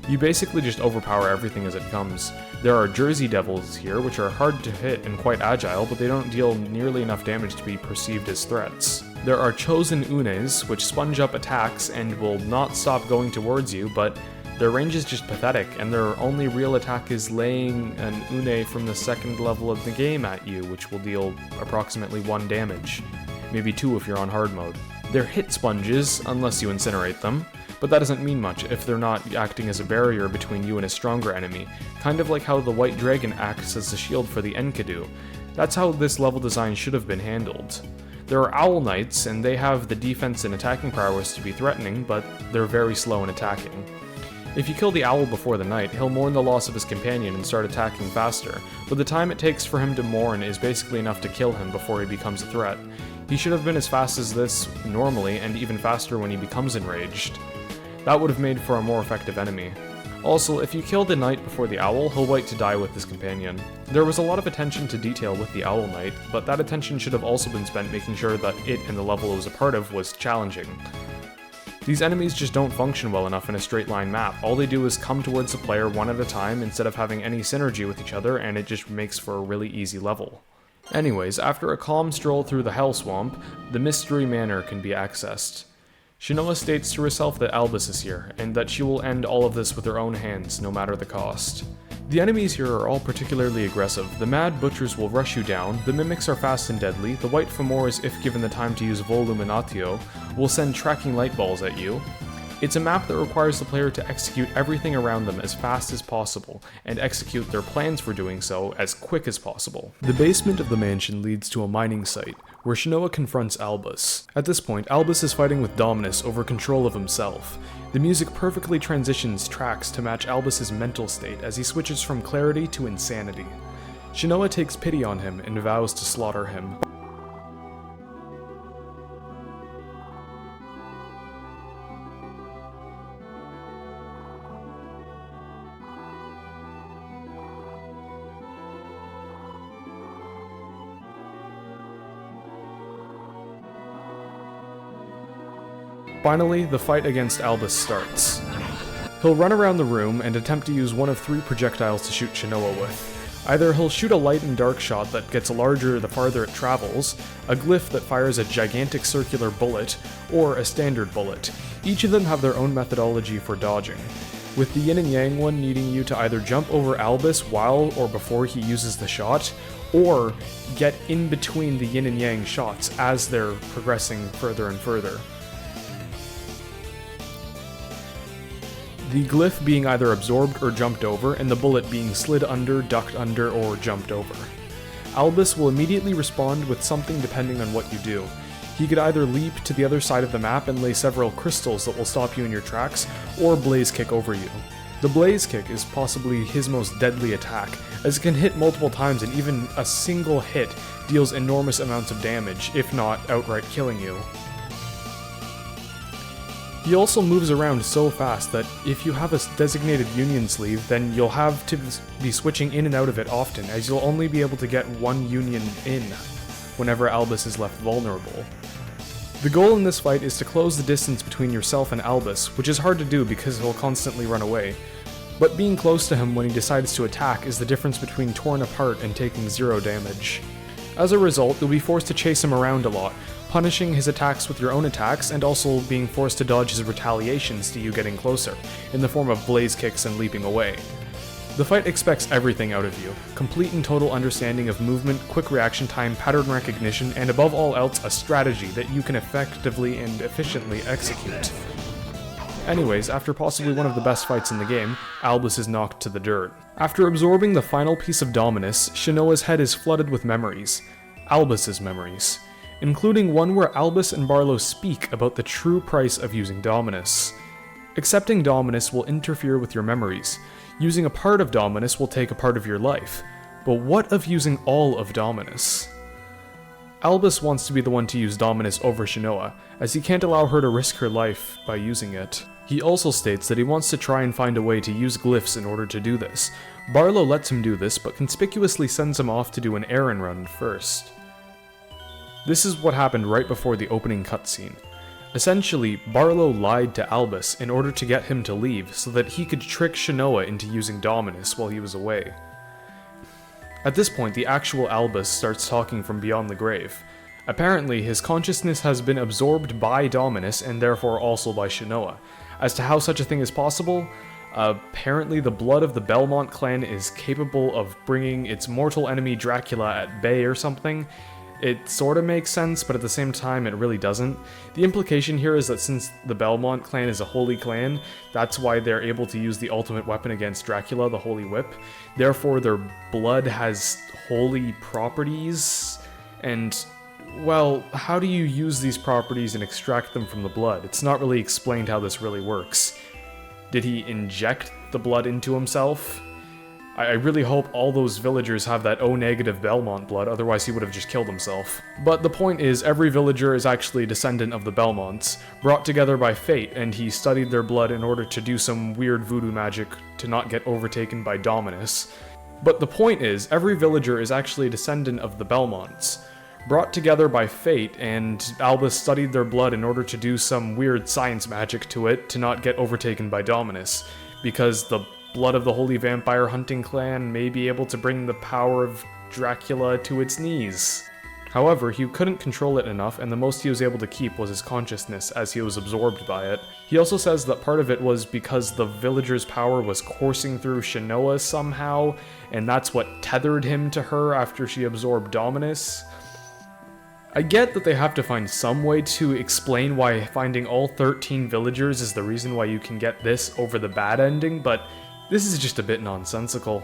You basically just overpower everything as it comes. There are Jersey Devils here, which are hard to hit and quite agile, but they don't deal nearly enough damage to be perceived as threats. There are Chosen Unes, which sponge up attacks and will not stop going towards you, but their range is just pathetic, and their only real attack is laying an Une from the 2nd level of the game at you, which will deal approximately 1 damage. Maybe 2 if you're on hard mode. They're hit sponges, unless you incinerate them, but that doesn't mean much if they're not acting as a barrier between you and a stronger enemy, kind of like how the White Dragon acts as a shield for the Enkidu. That's how this level design should have been handled. There are Owl Knights, and they have the defense and attacking prowess to be threatening, but they're very slow in attacking. If you kill the owl before the knight, he'll mourn the loss of his companion and start attacking faster, but the time it takes for him to mourn is basically enough to kill him before he becomes a threat. He should have been as fast as this normally, and even faster when he becomes enraged. That would have made for a more effective enemy. Also, if you kill the knight before the owl, he'll wait to die with his companion. There was a lot of attention to detail with the owl knight, but that attention should have also been spent making sure that it and the level it was a part of was challenging. These enemies just don't function well enough in a straight line map. All they do is come towards the player one at a time instead of having any synergy with each other, and it just makes for a really easy level. Anyways, after a calm stroll through the Hell Swamp, the Mystery Manor can be accessed. Shinoa states to herself that Albus is here, and that she will end all of this with her own hands, no matter the cost. The enemies here are all particularly aggressive. The Mad Butchers will rush you down, the Mimics are fast and deadly, the White Femors, if given the time to use Voluminatio, will send tracking light balls at you. It's a map that requires the player to execute everything around them as fast as possible, and execute their plans for doing so as quick as possible. The basement of the mansion leads to a mining site, where Shinoa confronts Albus. At this point, Albus is fighting with Dominus over control of himself. The music perfectly transitions tracks to match Albus's mental state as he switches from clarity to insanity. Shinoa takes pity on him and vows to slaughter him. Finally, the fight against Albus starts. He'll run around the room and attempt to use one of 3 projectiles to shoot Shinoa with. Either he'll shoot a light and dark shot that gets larger the farther it travels, a glyph that fires a gigantic circular bullet, or a standard bullet. Each of them have their own methodology for dodging, with the yin and yang one needing you to either jump over Albus while or before he uses the shot, or get in between the yin and yang shots as they're progressing further and further. The glyph being either absorbed or jumped over, and the bullet being slid under, ducked under, or jumped over. Albus will immediately respond with something depending on what you do. He could either leap to the other side of the map and lay several crystals that will stop you in your tracks, or blaze kick over you. The blaze kick is possibly his most deadly attack, as it can hit multiple times and even a single hit deals enormous amounts of damage, if not outright killing you. He also moves around so fast that if you have a designated union sleeve, then you'll have to be switching in and out of it often, as you'll only be able to get one union in whenever Albus is left vulnerable. The goal in this fight is to close the distance between yourself and Albus, which is hard to do because he'll constantly run away. But being close to him when he decides to attack is the difference between torn apart and taking 0 damage. As a result, you'll be forced to chase him around a lot, punishing his attacks with your own attacks, and also being forced to dodge his retaliations to you getting closer, in the form of blaze kicks and leaping away. The fight expects everything out of you: complete and total understanding of movement, quick reaction time, pattern recognition, and above all else, a strategy that you can effectively and efficiently execute. Anyways, after possibly one of the best fights in the game, Albus is knocked to the dirt. After absorbing the final piece of Dominus, Shinoa's head is flooded with memories. Albus's memories, including one where Albus and Barlowe speak about the true price of using Dominus. Accepting Dominus will interfere with your memories. Using a part of Dominus will take a part of your life. But what of using all of Dominus? Albus wants to be the one to use Dominus over Shinoa, as he can't allow her to risk her life by using it. He also states that he wants to try and find a way to use glyphs in order to do this. Barlowe lets him do this, but conspicuously sends him off to do an errand run first. This is what happened right before the opening cutscene. Essentially, Barlowe lied to Albus in order to get him to leave so that he could trick Shinoa into using Dominus while he was away. At this point, the actual Albus starts talking from beyond the grave. Apparently, his consciousness has been absorbed by Dominus and therefore also by Shinoa. As to how such a thing is possible, apparently the blood of the Belmont clan is capable of bringing its mortal enemy Dracula at bay or something. It sort of makes sense, but at the same time, it really doesn't. The implication here is that since the Belmont clan is a holy clan, that's why they're able to use the ultimate weapon against Dracula, the Holy Whip. Therefore, their blood has holy properties, and, well, how do you use these properties and extract them from the blood? It's not really explained how this really works. Did he inject the blood into himself? I really hope all those villagers have that O-negative Belmont blood, otherwise he would have just killed himself. But the point is, every villager is actually a descendant of the Belmonts, brought together by fate, and he studied their blood in order to do some weird voodoo magic to not get overtaken by Dominus. But the point is, every villager is actually a descendant of the Belmonts, brought together by fate, and Albus studied their blood in order to do some weird science magic to it to not get overtaken by Dominus, because the blood of the Holy Vampire Hunting Clan may be able to bring the power of Dracula to its knees. However, he couldn't control it enough, and the most he was able to keep was his consciousness as he was absorbed by it. He also says that part of it was because the villager's power was coursing through Shinoa somehow, and that's what tethered him to her after she absorbed Dominus. I get that they have to find some way to explain why finding all 13 villagers is the reason why you can get this over the bad ending, but this is just a bit nonsensical.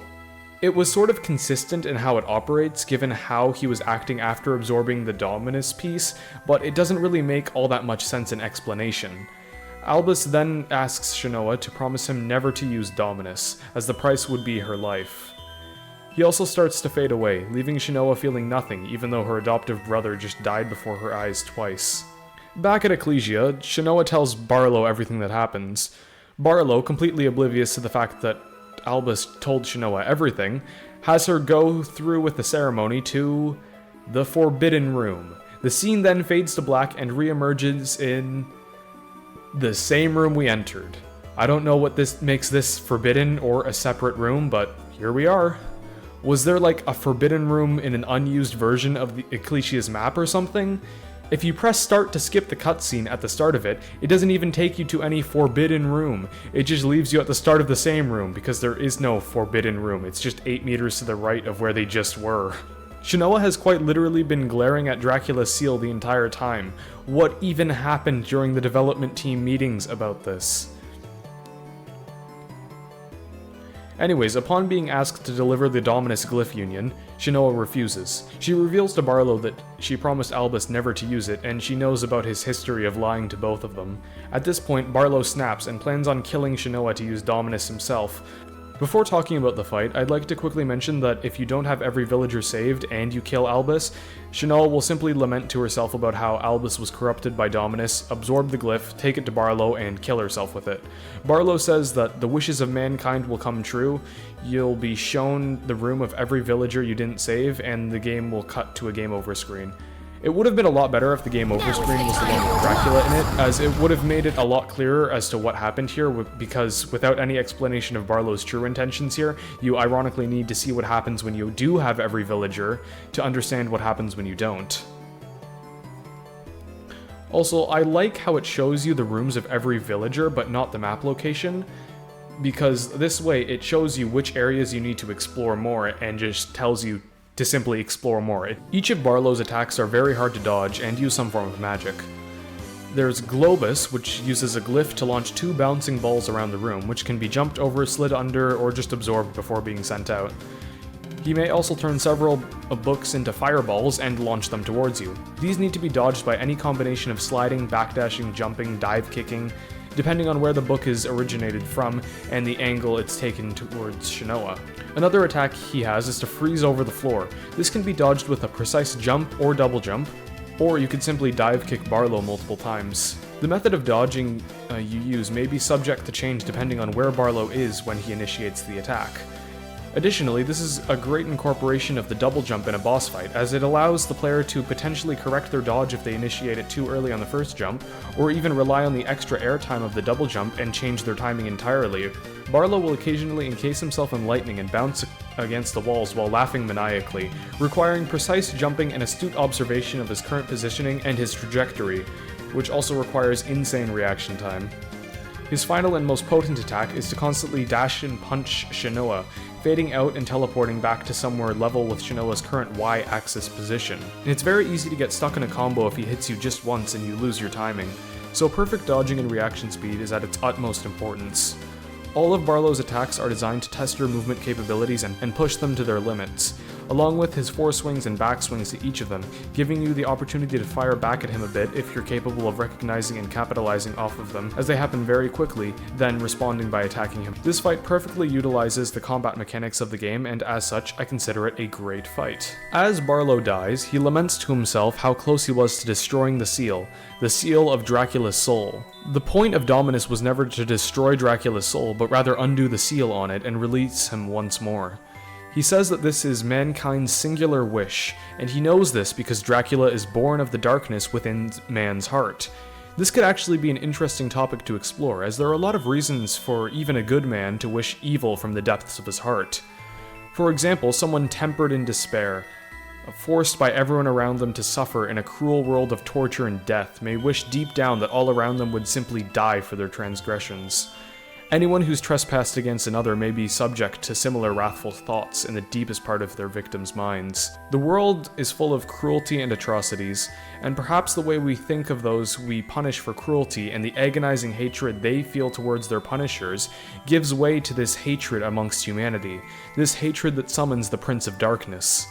It was sort of consistent in how it operates, given how he was acting after absorbing the Dominus piece, but it doesn't really make all that much sense in explanation. Albus then asks Shinoa to promise him never to use Dominus, as the price would be her life. He also starts to fade away, leaving Shinoa feeling nothing, even though her adoptive brother just died before her eyes twice. Back at Ecclesia, Shinoa tells Barlowe everything that happens. Barlowe, completely oblivious to the fact that Albus told Shinoa everything, has her go through with the ceremony to the Forbidden Room. The scene then fades to black and re-emerges in the same room we entered. I don't know what this makes this forbidden or a separate room, but here we are. Was there like a forbidden room in an unused version of the Ecclesia's map or something? If you press start to skip the cutscene at the start of it, it doesn't even take you to any forbidden room. It just leaves you at the start of the same room, because there is no forbidden room. It's just 8 meters to the right of where they just were. Shinoa has quite literally been glaring at Dracula's seal the entire time. What even happened during the development team meetings about this? Anyways, upon being asked to deliver the Dominus Glyph Union, Shinoa refuses. She reveals to Barlowe that she promised Albus never to use it, and she knows about his history of lying to both of them. At this point, Barlowe snaps and plans on killing Shinoa to use Dominus himself. Before talking about the fight, I'd like to quickly mention that if you don't have every villager saved and you kill Albus, Shinoa will simply lament to herself about how Albus was corrupted by Dominus, absorb the glyph, take it to Barlowe, and kill herself with it. Barlowe says that the wishes of mankind will come true, you'll be shown the room of every villager you didn't save, and the game will cut to a game over screen. It would have been a lot better if the game over screen was the one with Dracula in it, as it would have made it a lot clearer as to what happened here, because without any explanation of Barlowe's true intentions here, you ironically need to see what happens when you do have every villager to understand what happens when you don't. Also, I like how it shows you the rooms of every villager, but not the map location, because this way it shows you which areas you need to explore more and just tells you to simply explore more. Each of Barlowe's attacks are very hard to dodge and use some form of magic. There's Globus, which uses a glyph to launch 2 bouncing balls around the room, which can be jumped over, slid under, or just absorbed before being sent out. He may also turn several books into fireballs and launch them towards you. These need to be dodged by any combination of sliding, backdashing, jumping, dive kicking, depending on where the book is originated from and the angle it's taken towards Shinoa. Another attack he has is to freeze over the floor. This can be dodged with a precise jump or double jump, or you could simply dive kick Barlowe multiple times. The method of dodging you use may be subject to change depending on where Barlowe is when he initiates the attack. Additionally, this is a great incorporation of the double jump in a boss fight, as it allows the player to potentially correct their dodge if they initiate it too early on the first jump, or even rely on the extra airtime of the double jump and change their timing entirely. Barlowe will occasionally encase himself in lightning and bounce against the walls while laughing maniacally, requiring precise jumping and astute observation of his current positioning and his trajectory, which also requires insane reaction time. His final and most potent attack is to constantly dash and punch Shinoa, fading out and teleporting back to somewhere level with Shinoa's current Y-axis position. And it's very easy to get stuck in a combo if he hits you just once and you lose your timing, so perfect dodging and reaction speed is at its utmost importance. All of Barlowe's attacks are designed to test your movement capabilities and push them to their limits, along with his foreswings and backswings to each of them, giving you the opportunity to fire back at him a bit if you're capable of recognizing and capitalizing off of them, as they happen very quickly, then responding by attacking him. This fight perfectly utilizes the combat mechanics of the game, and as such, I consider it a great fight. As Barlowe dies, he laments to himself how close he was to destroying the seal of Dracula's soul. The point of Dominus was never to destroy Dracula's soul, but rather undo the seal on it and release him once more. He says that this is mankind's singular wish, and he knows this because Dracula is born of the darkness within man's heart. This could actually be an interesting topic to explore, as there are a lot of reasons for even a good man to wish evil from the depths of his heart. For example, someone tempered in despair, forced by everyone around them to suffer in a cruel world of torture and death, may wish deep down that all around them would simply die for their transgressions. Anyone who's trespassed against another may be subject to similar wrathful thoughts in the deepest part of their victims' minds. The world is full of cruelty and atrocities, and perhaps the way we think of those we punish for cruelty and the agonizing hatred they feel towards their punishers gives way to this hatred amongst humanity, this hatred that summons the Prince of Darkness.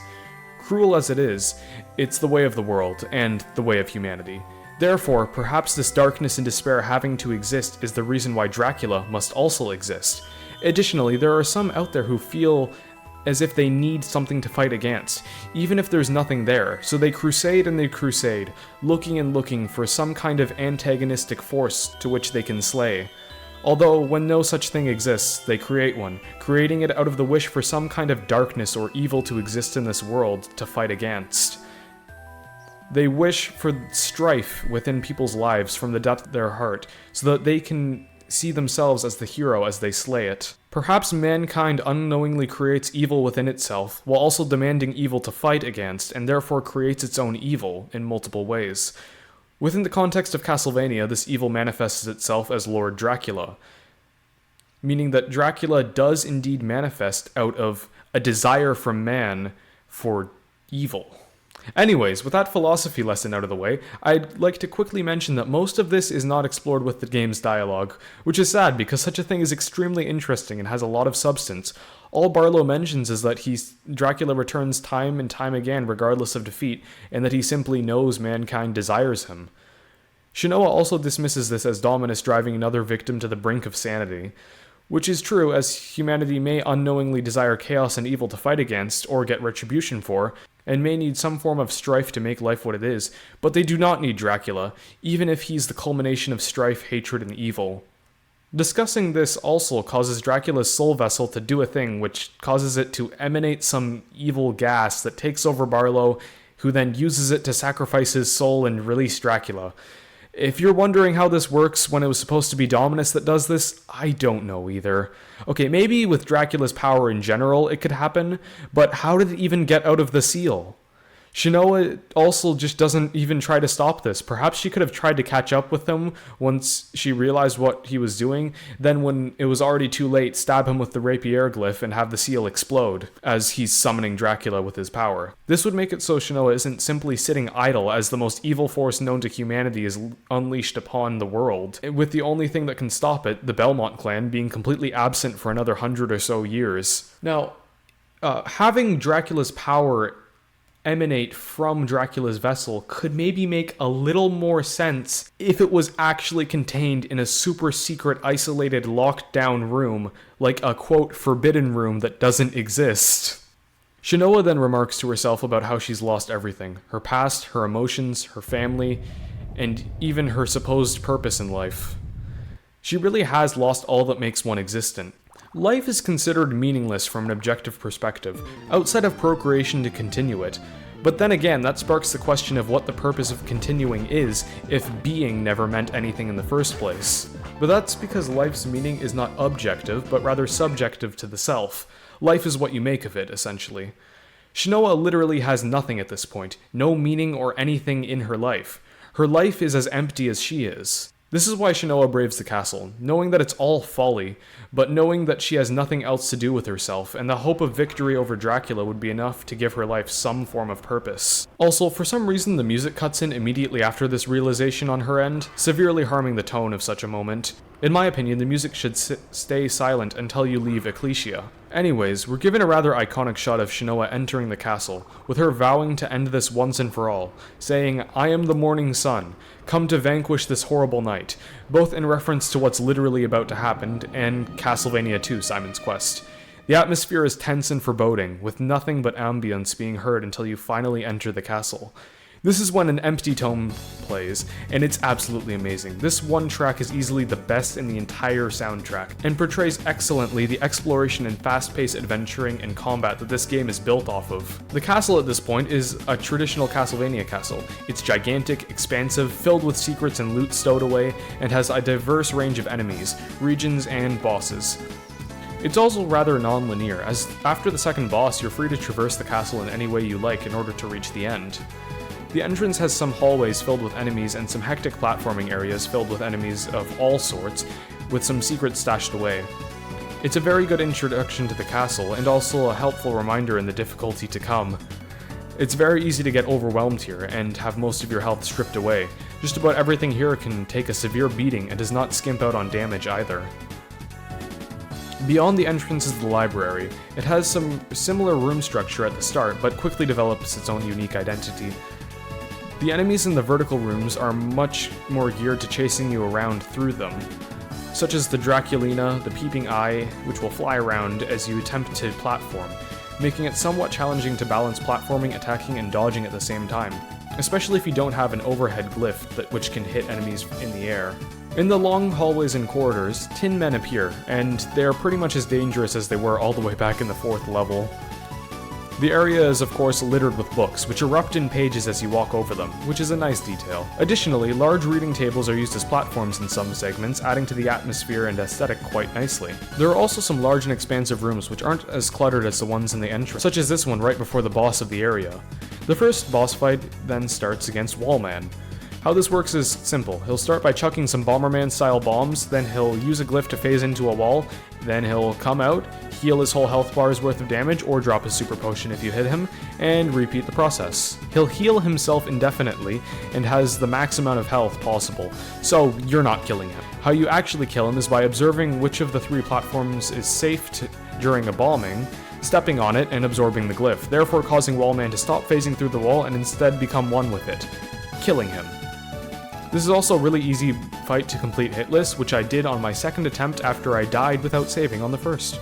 Cruel as it is, it's the way of the world, and the way of humanity. Therefore, perhaps this darkness and despair having to exist is the reason why Dracula must also exist. Additionally, there are some out there who feel as if they need something to fight against, even if there's nothing there, so they crusade and they crusade, looking and looking for some kind of antagonistic force to which they can slay. Although, when no such thing exists, they create one, creating it out of the wish for some kind of darkness or evil to exist in this world to fight against. They wish for strife within people's lives from the depth of their heart, so that they can see themselves as the hero as they slay it. Perhaps mankind unknowingly creates evil within itself, while also demanding evil to fight against, and therefore creates its own evil in multiple ways. Within the context of Castlevania, this evil manifests itself as Lord Dracula, meaning that Dracula does indeed manifest out of a desire from man for evil. Anyways, with that philosophy lesson out of the way, I'd like to quickly mention that most of this is not explored with the game's dialogue, which is sad because such a thing is extremely interesting and has a lot of substance. All Barlowe mentions is that Dracula returns time and time again regardless of defeat, and that he simply knows mankind desires him. Shinoa also dismisses this as Dominus driving another victim to the brink of sanity, which is true, as humanity may unknowingly desire chaos and evil to fight against, or get retribution for, and may need some form of strife to make life what it is, but they do not need Dracula, even if he's the culmination of strife, hatred, and evil. Discussing this also causes Dracula's soul vessel to do a thing which causes it to emanate some evil gas that takes over Barlowe, who then uses it to sacrifice his soul and release Dracula. If you're wondering how this works when it was supposed to be Dominus that does this, I don't know either. Okay, maybe with Dracula's power in general it could happen, but how did it even get out of the seal? Shinoa also just doesn't even try to stop this. Perhaps she could have tried to catch up with him once she realized what he was doing, then when it was already too late, stab him with the rapier glyph and have the seal explode, as he's summoning Dracula with his power. This would make it so Shinoa isn't simply sitting idle as the most evil force known to humanity is unleashed upon the world, with the only thing that can stop it, the Belmont clan, being completely absent for another 100 or so years. Now, having Dracula's power emanate from Dracula's vessel could maybe make a little more sense if it was actually contained in a super secret, isolated, locked down room, like a quote forbidden room that doesn't exist. Shinoa then remarks to herself about how she's lost everything: her past, her emotions, her family, and even her supposed purpose in life. She really has lost all that makes one existent. Life is considered meaningless from an objective perspective, outside of procreation to continue it. But then again, that sparks the question of what the purpose of continuing is if being never meant anything in the first place. But that's because life's meaning is not objective, but rather subjective to the self. Life is what you make of it, essentially. Shinoa literally has nothing at this point, no meaning or anything in her life. Her life is as empty as she is. This is why Shinoa braves the castle, knowing that it's all folly, but knowing that she has nothing else to do with herself, and the hope of victory over Dracula would be enough to give her life some form of purpose. Also, for some reason the music cuts in immediately after this realization on her end, severely harming the tone of such a moment. In my opinion, the music should stay silent until you leave Ecclesia. Anyways, we're given a rather iconic shot of Shinoa entering the castle, with her vowing to end this once and for all, saying, "I am the morning sun, come to vanquish this horrible night," both in reference to what's literally about to happen and Castlevania 2: Simon's Quest. The atmosphere is tense and foreboding, with nothing but ambience being heard until you finally enter the castle. This is when an empty tone plays, and it's absolutely amazing. This one track is easily the best in the entire soundtrack, and portrays excellently the exploration and fast-paced adventuring and combat that this game is built off of. The castle at this point is a traditional Castlevania castle. It's gigantic, expansive, filled with secrets and loot stowed away, and has a diverse range of enemies, regions, and bosses. It's also rather non-linear, as after the second boss, you're free to traverse the castle in any way you like in order to reach the end. The entrance has some hallways filled with enemies and some hectic platforming areas filled with enemies of all sorts, with some secrets stashed away. It's a very good introduction to the castle, and also a helpful reminder in the difficulty to come. It's very easy to get overwhelmed here, and have most of your health stripped away. Just about everything here can take a severe beating, and does not skimp out on damage either. Beyond the entrance is the library. It has some similar room structure at the start, but quickly develops its own unique identity. The enemies in the vertical rooms are much more geared to chasing you around through them, such as the Draculina, the Peeping Eye, which will fly around as you attempt to platform, making it somewhat challenging to balance platforming, attacking, and dodging at the same time, especially if you don't have an overhead glyph which can hit enemies in the air. In the long hallways and corridors, tin men appear, and they are pretty much as dangerous as they were all the way back in the 4th level. The area is of course littered with books, which erupt in pages as you walk over them, which is a nice detail. Additionally, large reading tables are used as platforms in some segments, adding to the atmosphere and aesthetic quite nicely. There are also some large and expansive rooms which aren't as cluttered as the ones in the entrance, such as this one right before the boss of the area. The first boss fight then starts against Wallman. How this works is simple. He'll start by chucking some Bomberman-style bombs, then he'll use a glyph to phase into a wall, then he'll come out, heal his whole health bar's worth of damage, or drop a super potion if you hit him, and repeat the process. He'll heal himself indefinitely, and has the max amount of health possible, so you're not killing him. How you actually kill him is by observing which of the 3 platforms is safe during a bombing, stepping on it, and absorbing the glyph, therefore causing Wallman to stop phasing through the wall and instead become one with it, killing him. This is also a really easy fight to complete hitless, which I did on my second attempt after I died without saving on the first.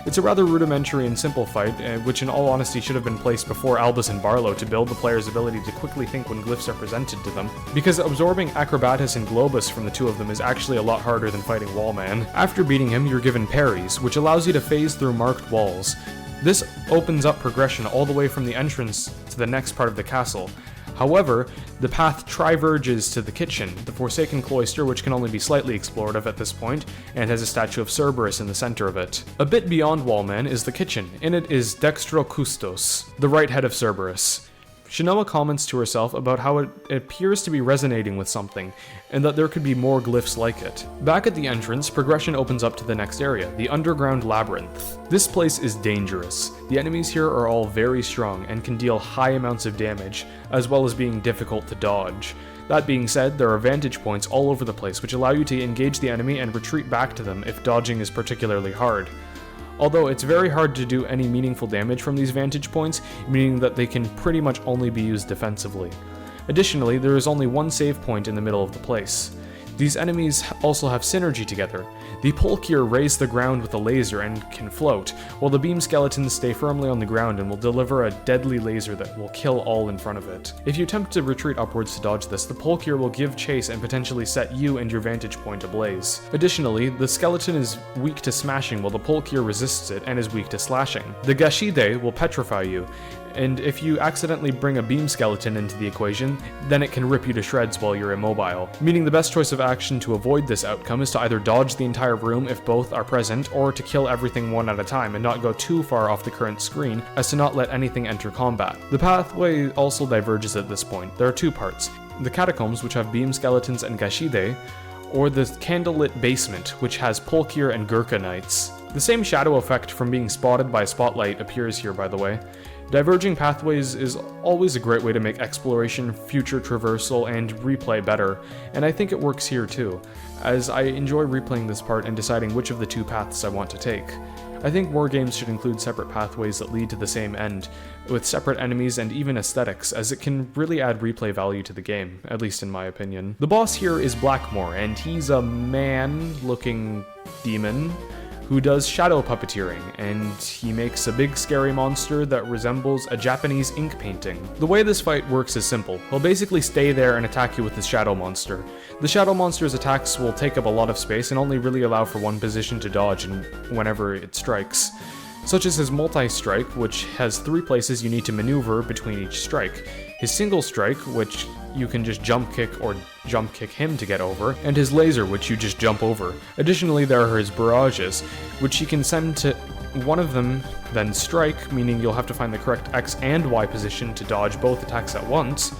It's a rather rudimentary and simple fight, which in all honesty should have been placed before Albus and Barlowe to build the player's ability to quickly think when glyphs are presented to them, because absorbing Acrobatus and Globus from the 2 of them is actually a lot harder than fighting Wallman. After beating him, you're given parries, which allows you to phase through marked walls. This opens up progression all the way from the entrance to the next part of the castle. However, the path triverges to the kitchen, the Forsaken Cloister, which can only be slightly explored at this point, and has a statue of Cerberus in the center of it. A bit beyond Wallman is the kitchen. In it is Dextro Custos, the right head of Cerberus. Shinoa comments to herself about how it appears to be resonating with something, and that there could be more glyphs like it. Back at the entrance, progression opens up to the next area, the Underground Labyrinth. This place is dangerous. The enemies here are all very strong and can deal high amounts of damage, as well as being difficult to dodge. That being said, there are vantage points all over the place which allow you to engage the enemy and retreat back to them if dodging is particularly hard. Although it's very hard to do any meaningful damage from these vantage points, meaning that they can pretty much only be used defensively. Additionally, there is only one save point in the middle of the place. These enemies also have synergy together. The Polkier raise the ground with a laser and can float, while the beam skeletons stay firmly on the ground and will deliver a deadly laser that will kill all in front of it. If you attempt to retreat upwards to dodge this, the Polkier will give chase and potentially set you and your vantage point ablaze. Additionally, the skeleton is weak to smashing while the Polkier resists it and is weak to slashing. The Gashide will petrify you, and if you accidentally bring a beam skeleton into the equation, then it can rip you to shreds while you're immobile. Meaning the best choice of action to avoid this outcome is to either dodge the entire room if both are present, or to kill everything one at a time and not go too far off the current screen as to not let anything enter combat. The pathway also diverges at this point. There are 2 parts. The catacombs, which have beam skeletons and Gashide, or the candlelit basement, which has Polkir and Gurkha Knights. The same shadow effect from being spotted by a spotlight appears here, by the way. Diverging pathways is always a great way to make exploration, future traversal, and replay better, and I think it works here too, as I enjoy replaying this part and deciding which of the two paths I want to take. I think more games should include separate pathways that lead to the same end, with separate enemies and even aesthetics, as it can really add replay value to the game, at least in my opinion. The boss here is Blackmore, and he's a man-looking demon who does shadow puppeteering, and he makes a big scary monster that resembles a Japanese ink painting. The way this fight works is simple. He'll basically stay there and attack you with his shadow monster. The shadow monster's attacks will take up a lot of space and only really allow for one position to dodge whenever it strikes, such as his multi-strike, which has 3 places you need to maneuver between each strike, his single strike, which you can just jump kick or jump kick him to get over, and his laser, which you just jump over. Additionally, there are his barrages, which he can send to one of them, then strike, meaning you'll have to find the correct X and Y position to dodge both attacks at once,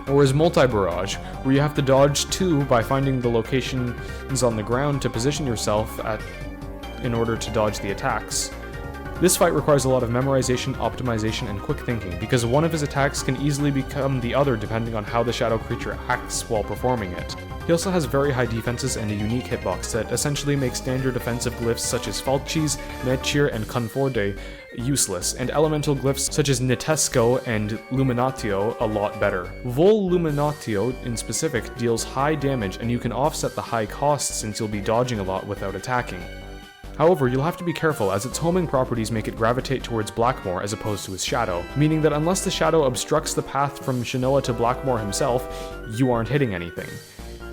or his multi-barrage, where you have to dodge 2 by finding the locations on the ground to position yourself in order to dodge the attacks. This fight requires a lot of memorization, optimization, and quick thinking, because one of his attacks can easily become the other depending on how the shadow creature acts while performing it. He also has very high defenses and a unique hitbox that essentially makes standard defensive glyphs such as Falchis, Netchir, and Conforde useless, and elemental glyphs such as Nitesco and Luminatio a lot better. Vol Luminatio in specific deals high damage, and you can offset the high costs since you'll be dodging a lot without attacking. However, you'll have to be careful as its homing properties make it gravitate towards Blackmore as opposed to his shadow, meaning that unless the shadow obstructs the path from Shinoa to Blackmore himself, you aren't hitting anything.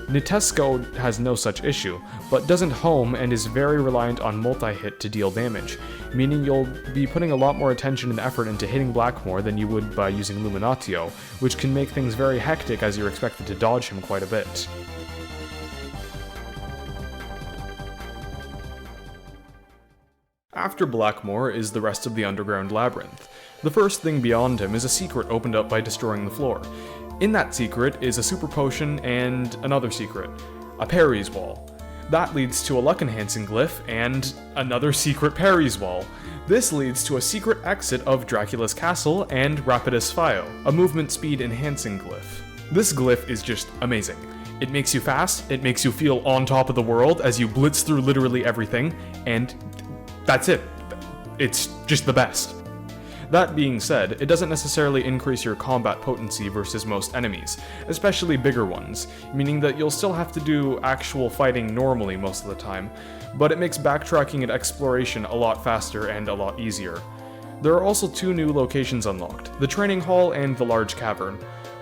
Nitesco has no such issue, but doesn't home and is very reliant on multi-hit to deal damage, meaning you'll be putting a lot more attention and effort into hitting Blackmore than you would by using Luminatio, which can make things very hectic as you're expected to dodge him quite a bit. After Blackmore is the rest of the underground labyrinth. The first thing beyond him is a secret opened up by destroying the floor. In that secret is a super potion and another secret, a Parry's Wall. That leads to a luck enhancing glyph and another secret Parry's Wall. This leads to a secret exit of Dracula's castle and Rapidus Fio, a movement speed enhancing glyph. This glyph is just amazing. It makes you fast, it makes you feel on top of the world as you blitz through literally everything, and that's it. It's just the best. That being said, it doesn't necessarily increase your combat potency versus most enemies, especially bigger ones, meaning that you'll still have to do actual fighting normally most of the time, but it makes backtracking and exploration a lot faster and a lot easier. There are also 2 new locations unlocked, the Training Hall and the Large Cavern.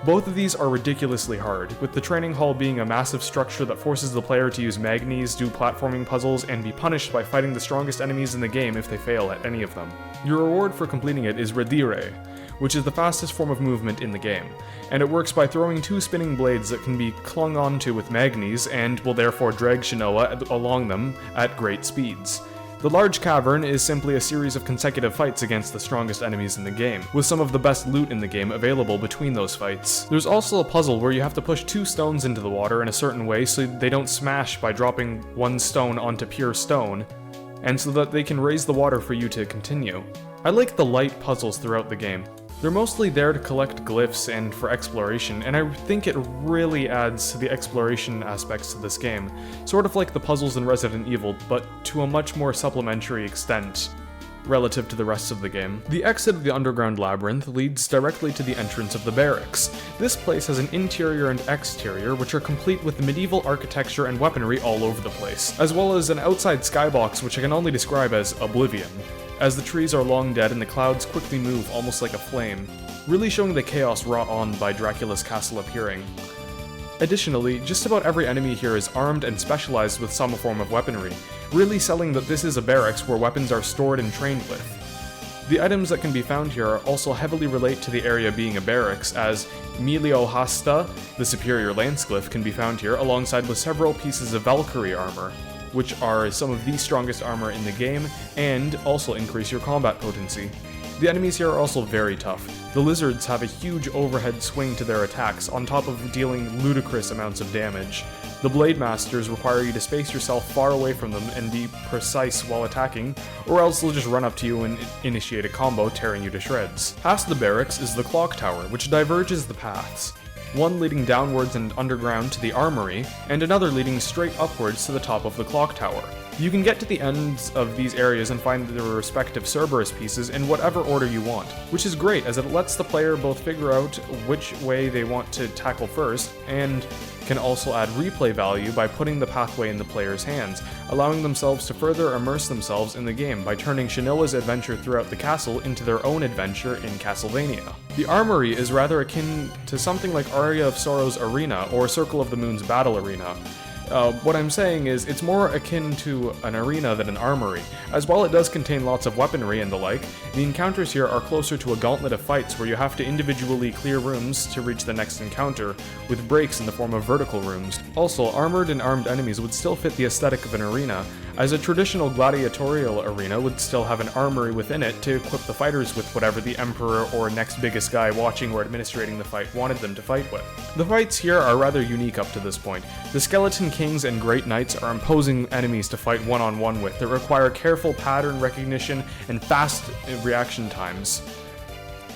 Both of these are ridiculously hard, with the Training Hall being a massive structure that forces the player to use magnes, do platforming puzzles, and be punished by fighting the strongest enemies in the game if they fail at any of them. Your reward for completing it is Redire, which is the fastest form of movement in the game, and it works by throwing 2 spinning blades that can be clung onto with magnes and will therefore drag Shinoa along them at great speeds. The Large Cavern is simply a series of consecutive fights against the strongest enemies in the game, with some of the best loot in the game available between those fights. There's also a puzzle where you have to push 2 stones into the water in a certain way so they don't smash by dropping 1 stone onto pure stone, and so that they can raise the water for you to continue. I like the light puzzles throughout the game. They're mostly there to collect glyphs and for exploration, and I think it really adds to the exploration aspects to this game, sort of like the puzzles in Resident Evil, but to a much more supplementary extent relative to the rest of the game. The exit of the underground labyrinth leads directly to the entrance of the barracks. This place has an interior and exterior which are complete with medieval architecture and weaponry all over the place, as well as an outside skybox which I can only describe as Oblivion, as the trees are long dead and the clouds quickly move almost like a flame, really showing the chaos wrought on by Dracula's castle appearing. Additionally, just about every enemy here is armed and specialized with some form of weaponry, really selling that this is a barracks where weapons are stored and trained with. The items that can be found here also heavily relate to the area being a barracks, as Milio Hasta, the superior lance glyph, can be found here alongside with several pieces of Valkyrie armor, which are some of the strongest armor in the game, and also increase your combat potency. The enemies here are also very tough, The lizards have a huge overhead swing to their attacks, on top of dealing ludicrous amounts of damage. The Blade Masters require you to space yourself far away from them and be precise while attacking, or else they'll just run up to you and initiate a combo, tearing you to shreds. Past the barracks is the Clock Tower, which diverges the paths. One leading downwards and underground to the armory, and another leading straight upwards to the top of the Clock Tower. You can get to the ends of these areas and find their respective Cerberus pieces in whatever order you want, which is great as it lets the player both figure out which way they want to tackle first, and can also add replay value by putting the pathway in the player's hands, allowing themselves to further immerse themselves in the game by turning Shinoa's adventure throughout the castle into their own adventure in Castlevania. The armory is rather akin to something like Aria of Sorrow's Arena or Circle of the Moon's Battle Arena. What I'm saying is, it's more akin to an arena than an armory, as while it does contain lots of weaponry and the like, the encounters here are closer to a gauntlet of fights where you have to individually clear rooms to reach the next encounter, with breaks in the form of vertical rooms. Also, armored and armed enemies would still fit the aesthetic of an arena, as a traditional gladiatorial arena would still have an armory within it to equip the fighters with whatever the emperor or next biggest guy watching or administrating the fight wanted them to fight with. The fights here are rather unique up to this point. The Skeleton Kings and Great Knights are imposing enemies to fight one-on-one with that require careful pattern recognition and fast reaction times.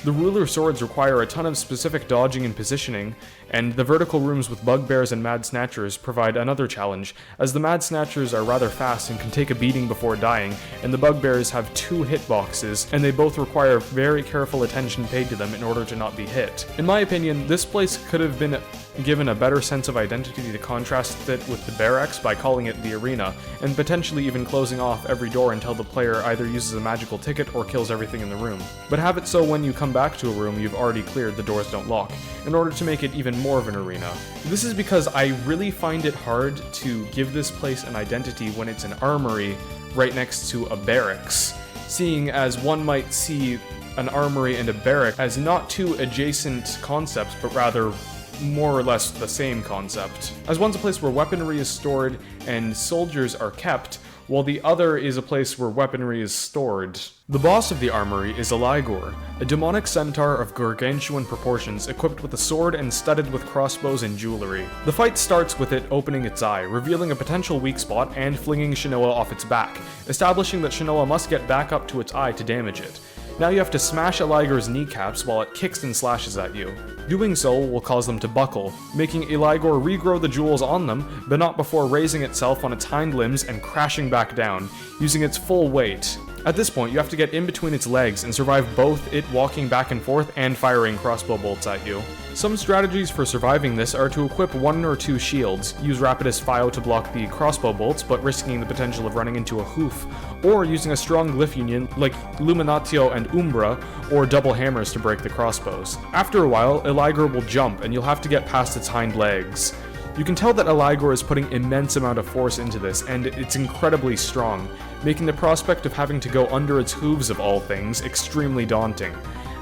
The Ruler Swords require a ton of specific dodging and positioning, and the vertical rooms with Bugbears and Mad Snatchers provide another challenge, as the Mad Snatchers are rather fast and can take a beating before dying, and the Bugbears have 2 hitboxes, and they both require very careful attention paid to them in order to not be hit. In my opinion, this place could have been given a better sense of identity to contrast it with the barracks by calling it the arena, and potentially even closing off every door until the player either uses a magical ticket or kills everything in the room. But have it so when you come back to a room you've already cleared, the doors don't lock, in order to make it even more of an arena. This is because I really find it hard to give this place an identity when it's an armory right next to a barracks, seeing as one might see an armory and a barrack as not two adjacent concepts, but rather more or less the same concept, as one's a place where weaponry is stored and soldiers are kept, while the other is a place where weaponry is stored. The boss of the armory is Eligor, a demonic centaur of gargantuan proportions equipped with a sword and studded with crossbows and jewelry. The fight starts with it opening its eye, revealing a potential weak spot and flinging Shinoa off its back, establishing that Shinoa must get back up to its eye to damage it. Now you have to smash Eligor's kneecaps while it kicks and slashes at you. Doing so will cause them to buckle, making Eligor regrow the jewels on them, but not before raising itself on its hind limbs and crashing back down, using its full weight. At this point, you have to get in between its legs and survive both it walking back and forth and firing crossbow bolts at you. Some strategies for surviving this are to equip 1 or 2 shields, use Rapidus Fio to block the crossbow bolts but risking the potential of running into a hoof, or using a strong glyph union like Luminatio and Umbra, or double hammers to break the crossbows. After a while, Eligor will jump and you'll have to get past its hind legs. You can tell that Eligor is putting immense amount of force into this, and it's incredibly strong, making the prospect of having to go under its hooves of all things extremely daunting.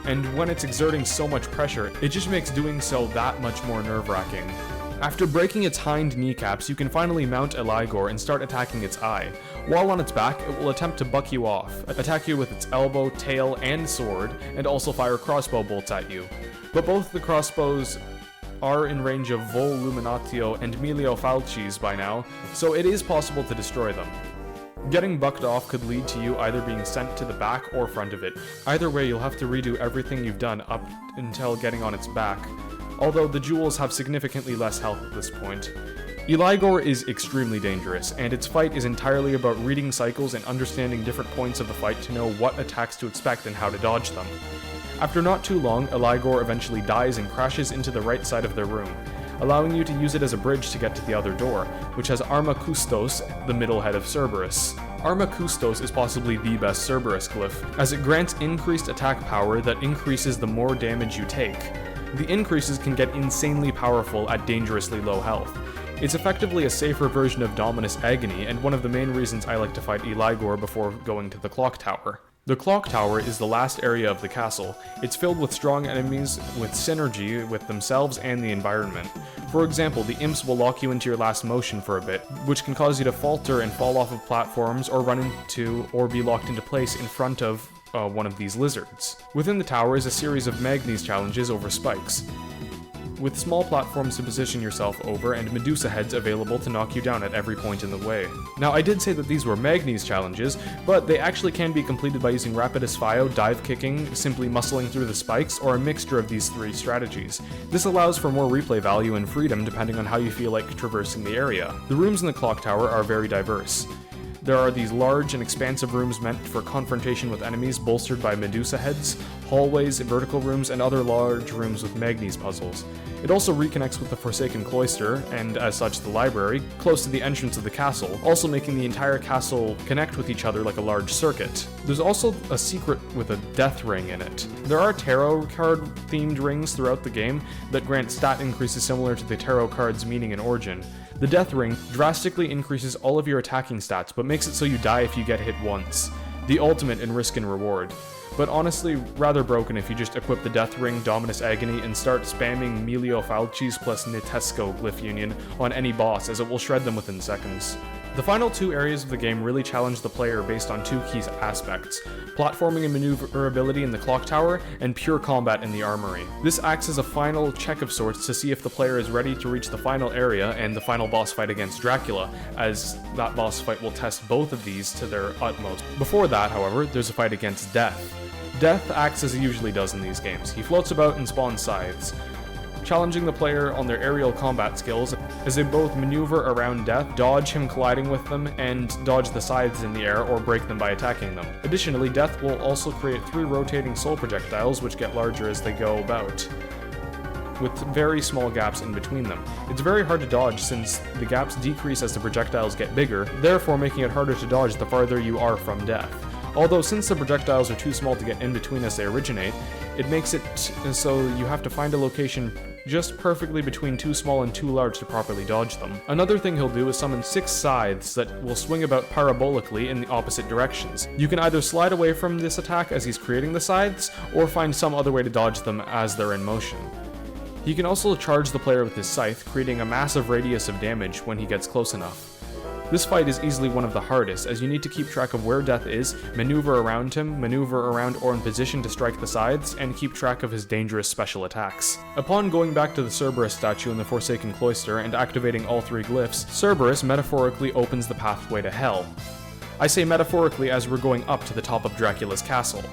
And when it's exerting so much pressure, it just makes doing so that much more nerve-wracking. After breaking its hind kneecaps, you can finally mount Eligor and start attacking its eye. While on its back, it will attempt to buck you off, attack you with its elbow, tail, and sword, and also fire crossbow bolts at you. But both the crossbows are in range of Vol Luminatio and Milio Falcis by now, so it is possible to destroy them. Getting bucked off could lead to you either being sent to the back or front of it. Either way, you'll have to redo everything you've done up until getting on its back, although the jewels have significantly less health at this point. Eligor is extremely dangerous, and its fight is entirely about reading cycles and understanding different points of the fight to know what attacks to expect and how to dodge them. After not too long, Eligor eventually dies and crashes into the right side of the room, allowing you to use it as a bridge to get to the other door, which has Arma Custos, the middle head of Cerberus. Arma Custos is possibly the best Cerberus glyph, as it grants increased attack power that increases the more damage you take. The increases can get insanely powerful at dangerously low health. It's effectively a safer version of Dominus Agony, and one of the main reasons I like to fight Eligor before going to the Clock Tower. The Clock Tower is the last area of the castle. It's filled with strong enemies with synergy with themselves and the environment. For example, the imps will lock you into your last motion for a bit, which can cause you to falter and fall off of platforms or run into or be locked into place in front of one of these lizards. Within the tower is a series of Magnes challenges over spikes, with small platforms to position yourself over and Medusa heads available to knock you down at every point in the way. Now, I did say that these were Magnes challenges, but they actually can be completed by using Rapidus Fio, dive kicking, simply muscling through the spikes, or a mixture of these three strategies. This allows for more replay value and freedom depending on how you feel like traversing the area. The rooms in the clock tower are very diverse. There are these large and expansive rooms meant for confrontation with enemies bolstered by Medusa heads, hallways, vertical rooms, and other large rooms with Magnes puzzles. It also reconnects with the Forsaken Cloister, and as such the library, close to the entrance of the castle, also making the entire castle connect with each other like a large circuit. There's also a secret with a death ring in it. There are tarot card themed rings throughout the game that grant stat increases similar to the tarot card's meaning and origin. The death ring drastically increases all of your attacking stats, but makes it so you die if you get hit once. The ultimate in risk and reward. But honestly, rather broken if you just equip the Death Ring, Dominus Agony, and start spamming Melio Falcis plus Nitesco Glyph Union on any boss, as it will shred them within seconds. The final two areas of the game really challenge the player based on two key aspects: platforming and maneuverability in the clock tower, and pure combat in the armory. This acts as a final check of sorts to see if the player is ready to reach the final area and the final boss fight against Dracula, as that boss fight will test both of these to their utmost. Before that, however, there's a fight against Death. Death acts as he usually does in these games. He floats about and spawns scythes, challenging the player on their aerial combat skills as they both maneuver around Death, dodge him colliding with them, and dodge the scythes in the air or break them by attacking them. Additionally, Death will also create 3 rotating soul projectiles which get larger as they go about, with very small gaps in between them. It's very hard to dodge since the gaps decrease as the projectiles get bigger, therefore making it harder to dodge the farther you are from Death. Although since the projectiles are too small to get in between as they originate, it makes it so you have to find a location just perfectly between too small and too large to properly dodge them. Another thing he'll do is summon 6 scythes that will swing about parabolically in the opposite directions. You can either slide away from this attack as he's creating the scythes, or find some other way to dodge them as they're in motion. He can also charge the player with his scythe, creating a massive radius of damage when he gets close enough. This fight is easily one of the hardest, as you need to keep track of where Death is, maneuver around him, maneuver around or in position to strike the scythes, and keep track of his dangerous special attacks. Upon going back to the Cerberus statue in the Forsaken Cloister and activating all 3 glyphs, Cerberus metaphorically opens the pathway to hell. I say metaphorically as we're going up to the top of Dracula's castle.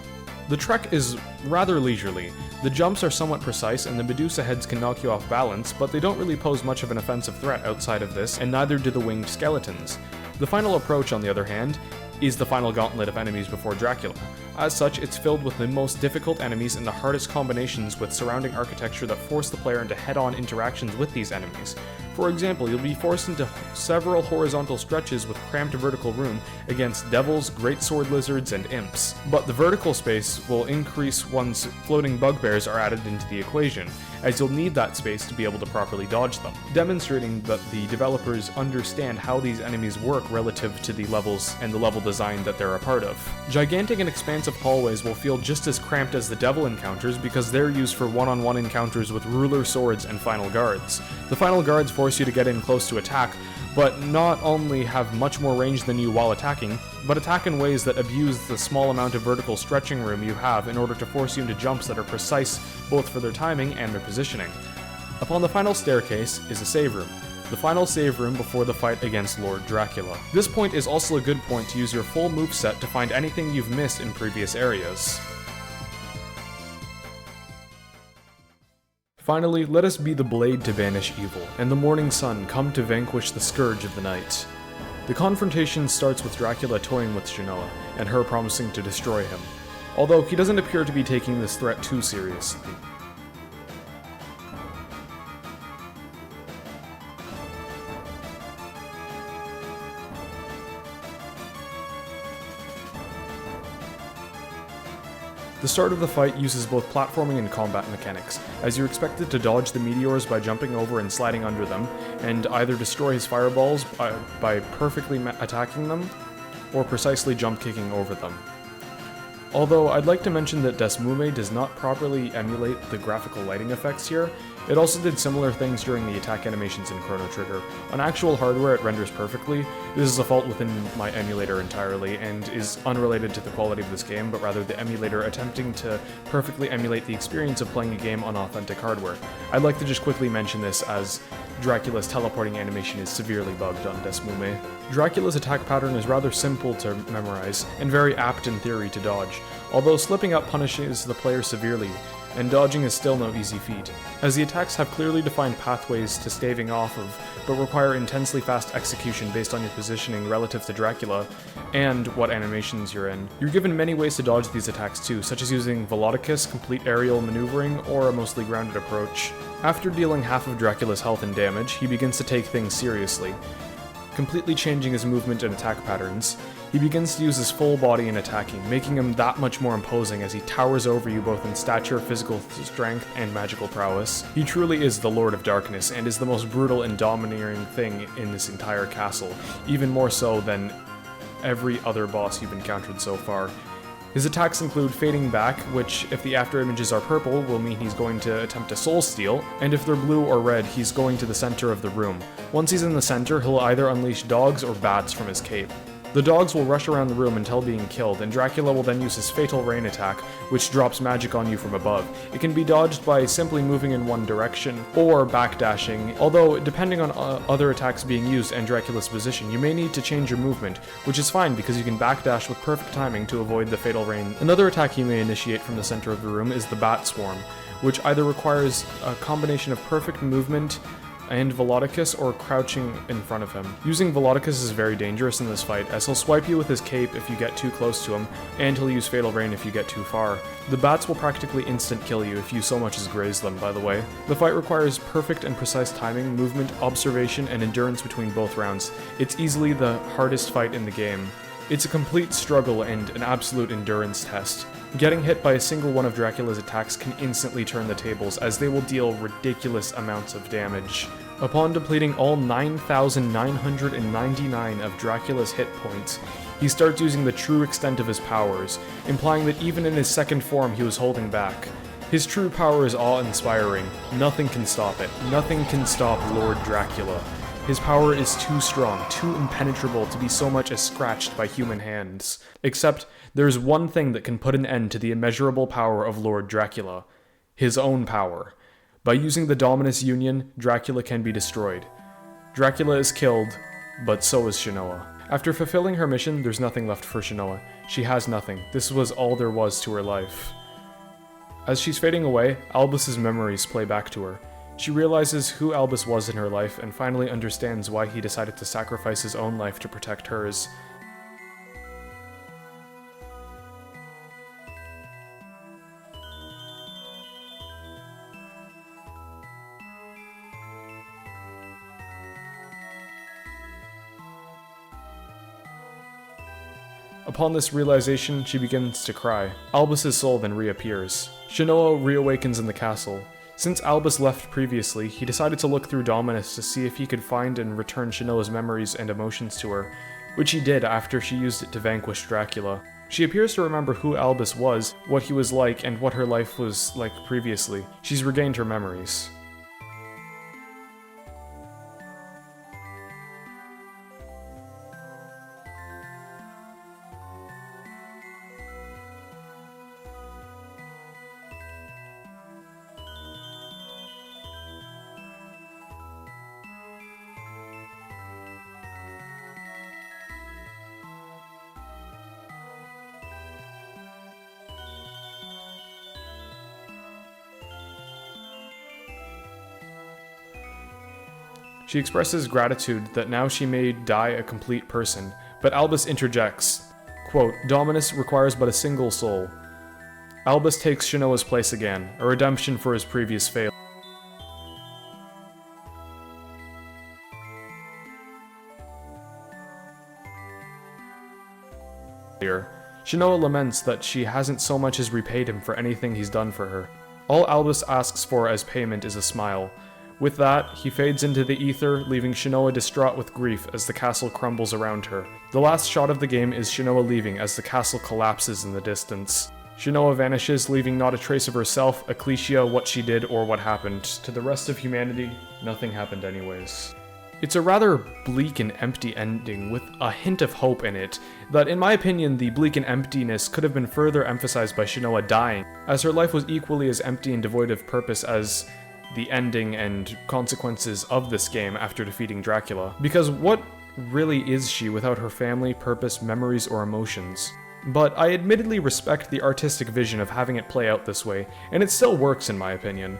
The trek is rather leisurely. The jumps are somewhat precise and the Medusa heads can knock you off balance, but they don't really pose much of an offensive threat outside of this, and neither do the winged skeletons. The final approach, on the other hand, is the final gauntlet of enemies before Dracula. As such, it's filled with the most difficult enemies and the hardest combinations with surrounding architecture that force the player into head-on interactions with these enemies. For example, you'll be forced into several horizontal stretches with cramped vertical room against devils, great sword lizards, and imps. But the vertical space will increase once floating bugbears are added into the equation, as you'll need that space to be able to properly dodge them, demonstrating that the developers understand how these enemies work relative to the levels and the level design that they're a part of. Gigantic and expansive hallways will feel just as cramped as the devil encounters because they're used for one-on-one encounters with ruler swords and final guards. The final guards force you to get in close to attack, but not only have much more range than you while attacking, but attack in ways that abuse the small amount of vertical stretching room you have in order to force you into jumps that are precise both for their timing and their positioning. Upon the final staircase is a save room. The final save room before the fight against Lord Dracula. This point is also a good point to use your full moveset to find anything you've missed in previous areas. Finally, let us be the blade to banish evil, and the morning sun come to vanquish the scourge of the night. The confrontation starts with Dracula toying with Genoa, and her promising to destroy him, although he doesn't appear to be taking this threat too seriously. The start of the fight uses both platforming and combat mechanics, as you're expected to dodge the meteors by jumping over and sliding under them, and either destroy his fireballs by perfectly attacking them, or precisely jump kicking over them. Although I'd like to mention that Desmume does not properly emulate the graphical lighting effects here, It also did similar things during the attack animations in Chrono Trigger. On actual hardware, it renders perfectly. This is a fault within my emulator entirely, and is unrelated to the quality of this game, but rather the emulator attempting to perfectly emulate the experience of playing a game on authentic hardware. I'd like to just quickly mention this, as Dracula's teleporting animation is severely bugged on Desmume. Dracula's attack pattern is rather simple to memorize, and very apt in theory to dodge, although slipping up punishes the player severely, and dodging is still no easy feat, as the attacks have clearly defined pathways to staving off of, but require intensely fast execution based on your positioning relative to Dracula, and what animations you're in. You're given many ways to dodge these attacks too, such as using Velodicus, complete aerial maneuvering, or a mostly grounded approach. After dealing half of Dracula's health and damage, he begins to take things seriously, completely changing his movement and attack patterns. He begins to use his full body in attacking, making him that much more imposing as he towers over you both in stature, physical strength, and magical prowess. He truly is the Lord of Darkness, and is the most brutal and domineering thing in this entire castle, even more so than every other boss you've encountered so far. His attacks include fading back, which, if the after images are purple, will mean he's going to attempt a soul steal, and if they're blue or red, he's going to the center of the room. Once he's in the center, he'll either unleash dogs or bats from his cape. The dogs will rush around the room until being killed, and Dracula will then use his Fatal Rain attack, which drops magic on you from above. It can be dodged by simply moving in one direction, or backdashing, although depending on other attacks being used and Dracula's position, you may need to change your movement, which is fine because you can backdash with perfect timing to avoid the Fatal Rain. Another attack you may initiate from the center of the room is the Bat Swarm, which either requires a combination of perfect movement and Velodicus or crouching in front of him. Using Velodicus is very dangerous in this fight, as he'll swipe you with his cape if you get too close to him, and he'll use Fatal Rain if you get too far. The bats will practically instant kill you if you so much as graze them, by the way. The fight requires perfect and precise timing, movement, observation, and endurance between both rounds. It's easily the hardest fight in the game. It's a complete struggle and an absolute endurance test. Getting hit by a single one of Dracula's attacks can instantly turn the tables, as they will deal ridiculous amounts of damage. Upon depleting all 9,999 of Dracula's hit points, he starts using the true extent of his powers, implying that even in his second form he was holding back. His true power is awe-inspiring. Nothing can stop it. Nothing can stop Lord Dracula. His power is too strong, too impenetrable to be so much as scratched by human hands. Except, there's one thing that can put an end to the immeasurable power of Lord Dracula. His own power. By using the Dominus Union, Dracula can be destroyed. Dracula is killed, but so is Shinoa. After fulfilling her mission, there's nothing left for Shinoa. She has nothing. This was all there was to her life. As she's fading away, Albus's memories play back to her. She realizes who Albus was in her life and finally understands why he decided to sacrifice his own life to protect hers. Upon this realization, she begins to cry. Albus's soul then reappears. Shinoa reawakens in the castle. Since Albus left previously, he decided to look through Dominus to see if he could find and return Shinoa's memories and emotions to her, which he did after she used it to vanquish Dracula. She appears to remember who Albus was, what he was like, and what her life was like previously. She's regained her memories. She expresses gratitude that now she may die a complete person, but Albus interjects, quote, "Dominus requires but a single soul." Albus takes Shinoa's place again, a redemption for his previous failure. Shinoa laments that she hasn't so much as repaid him for anything he's done for her. All Albus asks for as payment is a smile. With that, he fades into the ether, leaving Shinoa distraught with grief as the castle crumbles around her. The last shot of the game is Shinoa leaving as the castle collapses in the distance. Shinoa vanishes, leaving not a trace of herself, Ecclesia, what she did, or what happened. To the rest of humanity, nothing happened anyways. It's a rather bleak and empty ending with a hint of hope in it, that in my opinion the bleak and emptiness could have been further emphasized by Shinoa dying, as her life was equally as empty and devoid of purpose as the ending and consequences of this game after defeating Dracula. Because what really is she without her family, purpose, memories, or emotions? But I admittedly respect the artistic vision of having it play out this way, and it still works in my opinion,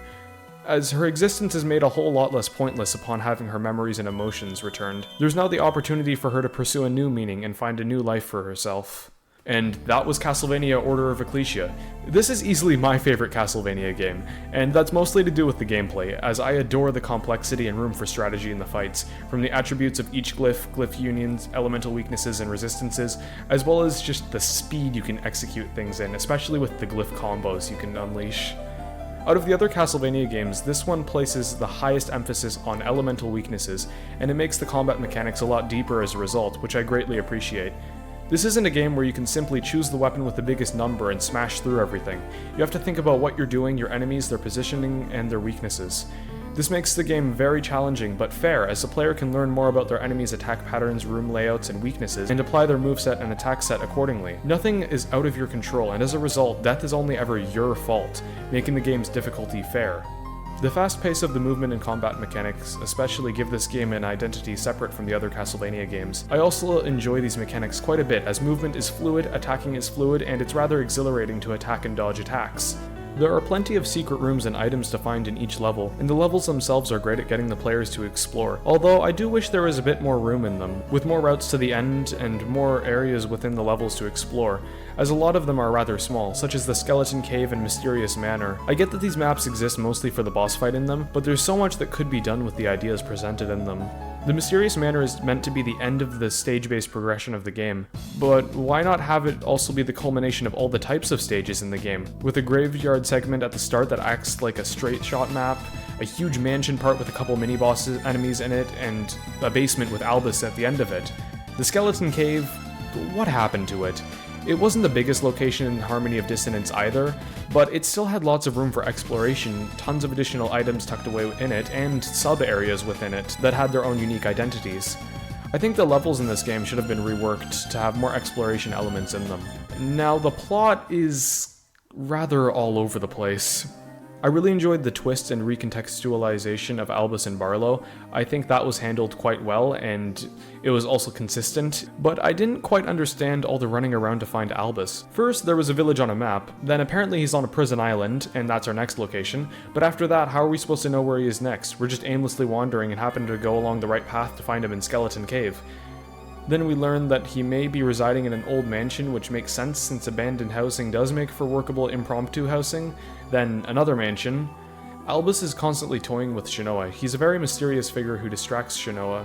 as her existence is made a whole lot less pointless upon having her memories and emotions returned. There's now the opportunity for her to pursue a new meaning and find a new life for herself. And that was Castlevania Order of Ecclesia. This is easily my favorite Castlevania game, and that's mostly to do with the gameplay, as I adore the complexity and room for strategy in the fights, from the attributes of each glyph, glyph unions, elemental weaknesses and resistances, as well as just the speed you can execute things in, especially with the glyph combos you can unleash. Out of the other Castlevania games, this one places the highest emphasis on elemental weaknesses, and it makes the combat mechanics a lot deeper as a result, which I greatly appreciate. This isn't a game where you can simply choose the weapon with the biggest number and smash through everything. You have to think about what you're doing, your enemies, their positioning, and their weaknesses. This makes the game very challenging, but fair, as the player can learn more about their enemies' attack patterns, room layouts, and weaknesses, and apply their moveset and attack set accordingly. Nothing is out of your control, and as a result, death is only ever your fault, making the game's difficulty fair. The fast pace of the movement and combat mechanics especially give this game an identity separate from the other Castlevania games. I also enjoy these mechanics quite a bit, as movement is fluid, attacking is fluid, and it's rather exhilarating to attack and dodge attacks. There are plenty of secret rooms and items to find in each level, and the levels themselves are great at getting the players to explore, although I do wish there was a bit more room in them, with more routes to the end and more areas within the levels to explore, as a lot of them are rather small, such as the Skeleton Cave and Mysterious Manor. I get that these maps exist mostly for the boss fight in them, but there's so much that could be done with the ideas presented in them. The Mysterious Manor is meant to be the end of the stage-based progression of the game, but why not have it also be the culmination of all the types of stages in the game, with a graveyard segment at the start that acts like a straight-shot map, a huge mansion part with a couple mini-boss enemies in it, and a basement with Albus at the end of it. The Skeleton Cave, what happened to it? It wasn't the biggest location in Harmony of Dissonance either, but it still had lots of room for exploration, tons of additional items tucked away in it, and sub-areas within it that had their own unique identities. I think the levels in this game should have been reworked to have more exploration elements in them. Now, the plot is rather all over the place. I really enjoyed the twist and recontextualization of Albus and Barlowe. I think that was handled quite well, and it was also consistent, but I didn't quite understand all the running around to find Albus. First, there was a village on a map, then apparently he's on a prison island, and that's our next location, but after that, how are we supposed to know where he is next? We're just aimlessly wandering and happen to go along the right path to find him in Skeleton Cave. Then we learn that he may be residing in an old mansion, which makes sense since abandoned housing does make for workable impromptu housing. Then another mansion. Albus is constantly toying with Shinoa. He's a very mysterious figure who distracts Shinoa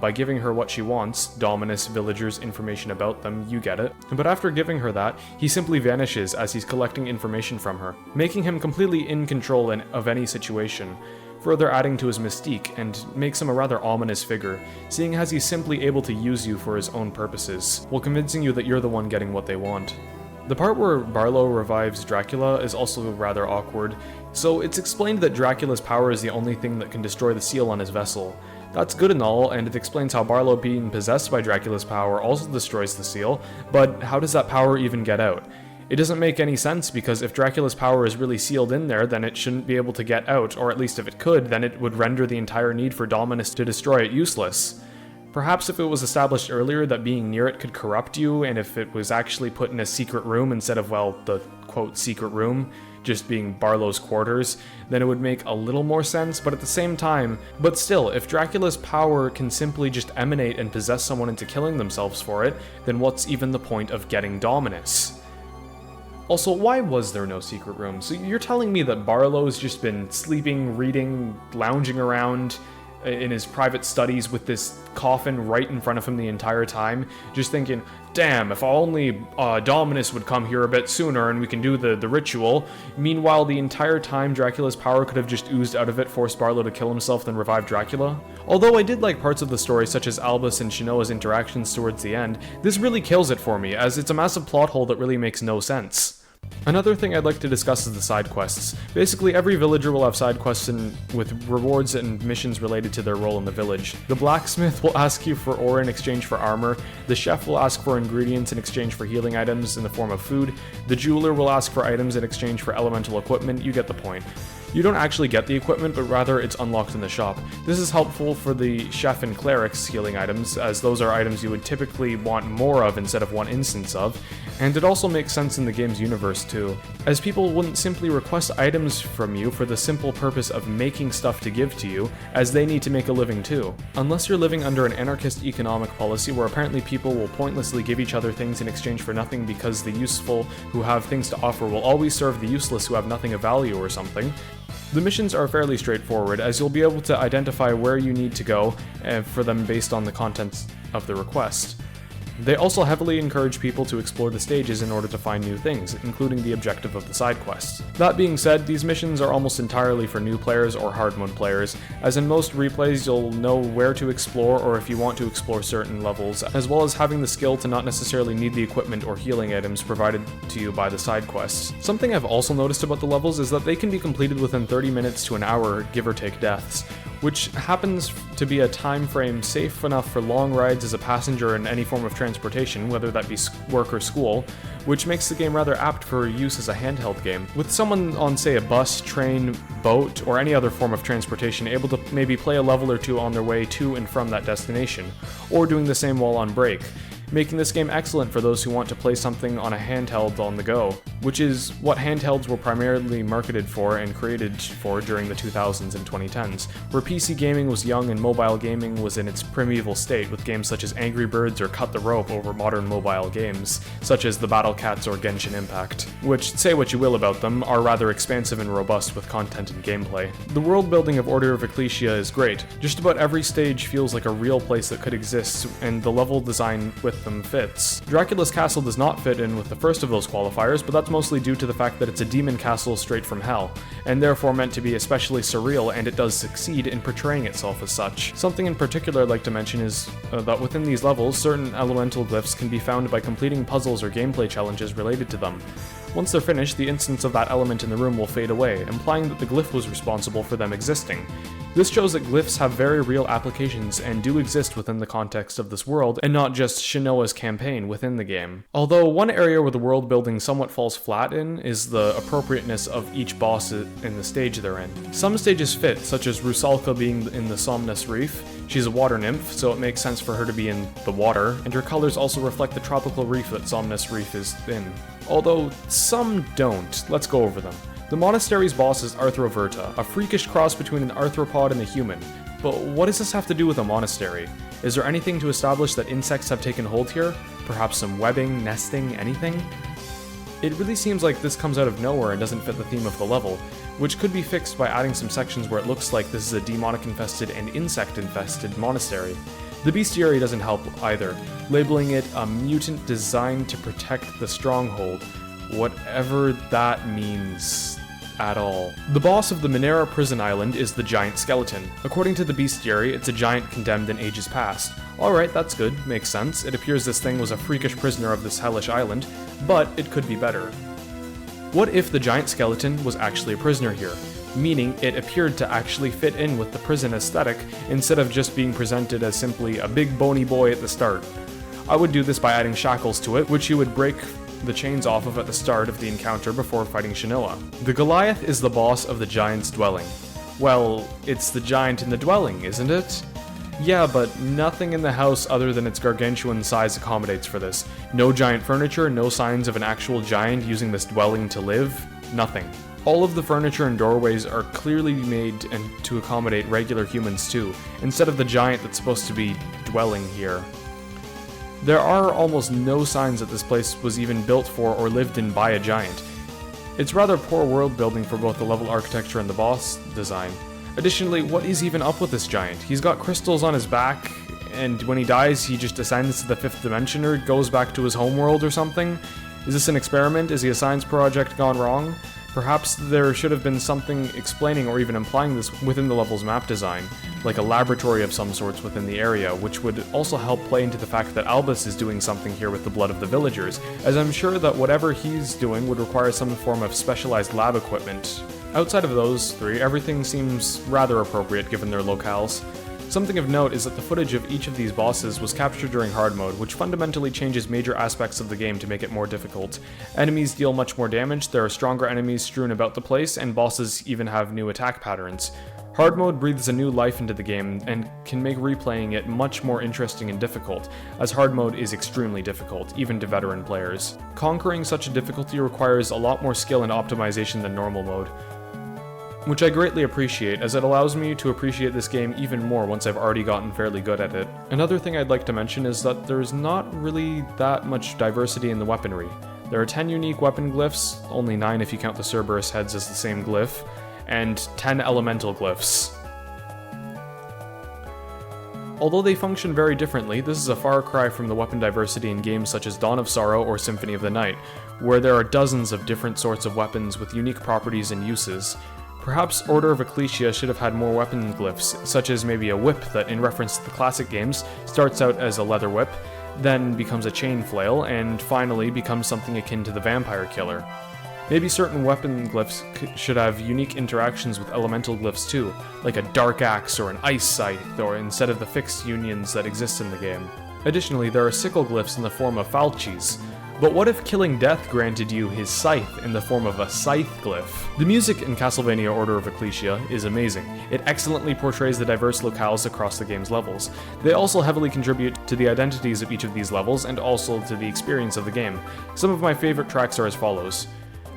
by giving her what she wants, Dominus, villagers, information about them, you get it. But after giving her that, he simply vanishes as he's collecting information from her, making him completely in control of any situation, further adding to his mystique and makes him a rather ominous figure, seeing as he's simply able to use you for his own purposes, while convincing you that you're the one getting what they want. The part where Barlowe revives Dracula is also rather awkward, so it's explained that Dracula's power is the only thing that can destroy the seal on his vessel. That's good and all, and it explains how Barlowe being possessed by Dracula's power also destroys the seal, but how does that power even get out? It doesn't make any sense, because if Dracula's power is really sealed in there, then it shouldn't be able to get out, or at least if it could, then it would render the entire need for Dominus to destroy it useless. Perhaps if it was established earlier that being near it could corrupt you, and if it was actually put in a secret room instead of, well, the quote secret room just being Barlowe's quarters, then it would make a little more sense, but at the same time, but still, if Dracula's power can simply just emanate and possess someone into killing themselves for it, then what's even the point of getting Dominus? Also, why was there no secret room? So you're telling me that Barlowe's just been sleeping, reading, lounging around in his private studies with this coffin right in front of him the entire time, just thinking, damn, if only Dominus would come here a bit sooner and we can do the ritual. Meanwhile, the entire time Dracula's power could have just oozed out of it, forced Barlowe to kill himself, then revive Dracula. Although I did like parts of the story, such as Albus and Shinoa's interactions towards the end, this really kills it for me, as it's a massive plot hole that really makes no sense. Another thing I'd like to discuss is the side quests. Basically, every villager will have side quests with rewards and missions related to their role in the village. The blacksmith will ask you for ore in exchange for armor, the chef will ask for ingredients in exchange for healing items in the form of food, the jeweler will ask for items in exchange for elemental equipment. You get the point. You don't actually get the equipment, but rather it's unlocked in the shop. This is helpful for the chef and cleric's healing items, as those are items you would typically want more of instead of one instance of, and it also makes sense in the game's universe too, as people wouldn't simply request items from you for the simple purpose of making stuff to give to you, as they need to make a living too. Unless you're living under an anarchist economic policy where apparently people will pointlessly give each other things in exchange for nothing because the useful who have things to offer will always serve the useless who have nothing of value or something. The missions are fairly straightforward, as you'll be able to identify where you need to go for them based on the contents of the request. They also heavily encourage people to explore the stages in order to find new things, including the objective of the side quests. That being said, these missions are almost entirely for new players or hard mode players, as in most replays you'll know where to explore or if you want to explore certain levels, as well as having the skill to not necessarily need the equipment or healing items provided to you by the side quests. Something I've also noticed about the levels is that they can be completed within 30 minutes to an hour, give or take deaths, which happens to be a time frame safe enough for long rides as a passenger in any form of transportation, whether that be work or school, which makes the game rather apt for use as a handheld game. With someone on, say, a bus, train, boat, or any other form of transportation able to maybe play a level or two on their way to and from that destination, or doing the same while on break, making this game excellent for those who want to play something on a handheld on the go, which is what handhelds were primarily marketed for and created for during the 2000s and 2010s, where PC gaming was young and mobile gaming was in its primeval state, with games such as Angry Birds or Cut the Rope over modern mobile games, such as the Battle Cats or Genshin Impact, which, say what you will about them, are rather expansive and robust with content and gameplay. The world building of Order of Ecclesia is great. Just about every stage feels like a real place that could exist, and the level design with them fits. Dracula's castle does not fit in with the first of those qualifiers, but that's mostly due to the fact that it's a demon castle straight from hell, and therefore meant to be especially surreal, and it does succeed in portraying itself as such. Something in particular I'd like to mention is that within these levels, certain elemental glyphs can be found by completing puzzles or gameplay challenges related to them. Once they're finished, the instance of that element in the room will fade away, implying that the glyph was responsible for them existing. This shows that glyphs have very real applications and do exist within the context of this world, and not just Shinoa's campaign within the game. Although one area where the world building somewhat falls flat in is the appropriateness of each boss in the stage they're in. Some stages fit, such as Rusalka being in the Somnus Reef. She's a water nymph, so it makes sense for her to be in the water, and her colors also reflect the tropical reef that Somnus Reef is in. Although some don't. Let's go over them. The monastery's boss is Arthroverta, a freakish cross between an arthropod and a human. But what does this have to do with a monastery? Is there anything to establish that insects have taken hold here? Perhaps some webbing, nesting, anything? It really seems like this comes out of nowhere and doesn't fit the theme of the level, which could be fixed by adding some sections where it looks like this is a demonic-infested and insect-infested monastery. The bestiary doesn't help either, labeling it a mutant designed to protect the stronghold, whatever that means at all. The boss of the Minera prison island is the giant skeleton. According to the bestiary, it's a giant condemned in ages past. Alright, that's good, makes sense. It appears this thing was a freakish prisoner of this hellish island, but it could be better. What if the giant skeleton was actually a prisoner here? Meaning it appeared to actually fit in with the prison aesthetic instead of just being presented as simply a big bony boy at the start. I would do this by adding shackles to it, which you would break the chains off of at the start of the encounter before fighting Shinoa. The Goliath is the boss of the giant's dwelling. Well, it's the giant in the dwelling, isn't it? Yeah, but nothing in the house other than its gargantuan size accommodates for this. No giant furniture, no signs of an actual giant using this dwelling to live, nothing. All of the furniture and doorways are clearly made and to accommodate regular humans too, instead of the giant that's supposed to be dwelling here. There are almost no signs that this place was even built for or lived in by a giant. It's rather poor world building for both the level architecture and the boss design. Additionally, what is even up with this giant? He's got crystals on his back, and when he dies he just descends to the 5th dimension or goes back to his homeworld or something? Is this an experiment? Is he a science project gone wrong? Perhaps there should have been something explaining or even implying this within the level's map design, like a laboratory of some sorts within the area, which would also help play into the fact that Albus is doing something here with the blood of the villagers, as I'm sure that whatever he's doing would require some form of specialized lab equipment. Outside of those three, everything seems rather appropriate given their locales. Something of note is that the footage of each of these bosses was captured during hard mode, which fundamentally changes major aspects of the game to make it more difficult. Enemies deal much more damage, there are stronger enemies strewn about the place, and bosses even have new attack patterns. Hard mode breathes a new life into the game and can make replaying it much more interesting and difficult, as hard mode is extremely difficult, even to veteran players. Conquering such a difficulty requires a lot more skill and optimization than normal mode, which I greatly appreciate, as it allows me to appreciate this game even more once I've already gotten fairly good at it. Another thing I'd like to mention is that there's not really that much diversity in the weaponry. There are 10 unique weapon glyphs, only 9 if you count the Cerberus heads as the same glyph, and 10 elemental glyphs. Although they function very differently, this is a far cry from the weapon diversity in games such as Dawn of Sorrow or Symphony of the Night, where there are dozens of different sorts of weapons with unique properties and uses. Perhaps Order of Ecclesia should have had more weapon glyphs, such as maybe a whip that, in reference to the classic games, starts out as a leather whip, then becomes a chain flail, and finally becomes something akin to the vampire killer. Maybe certain weapon glyphs should have unique interactions with elemental glyphs too, like a dark axe or an ice scythe, or instead of the fixed unions that exist in the game. Additionally, there are sickle glyphs in the form of falchies. But what if Killing Death granted you his scythe in the form of a scythe glyph? The music in Castlevania Order of Ecclesia is amazing. It excellently portrays the diverse locales across the game's levels. They also heavily contribute to the identities of each of these levels and also to the experience of the game. Some of my favorite tracks are as follows.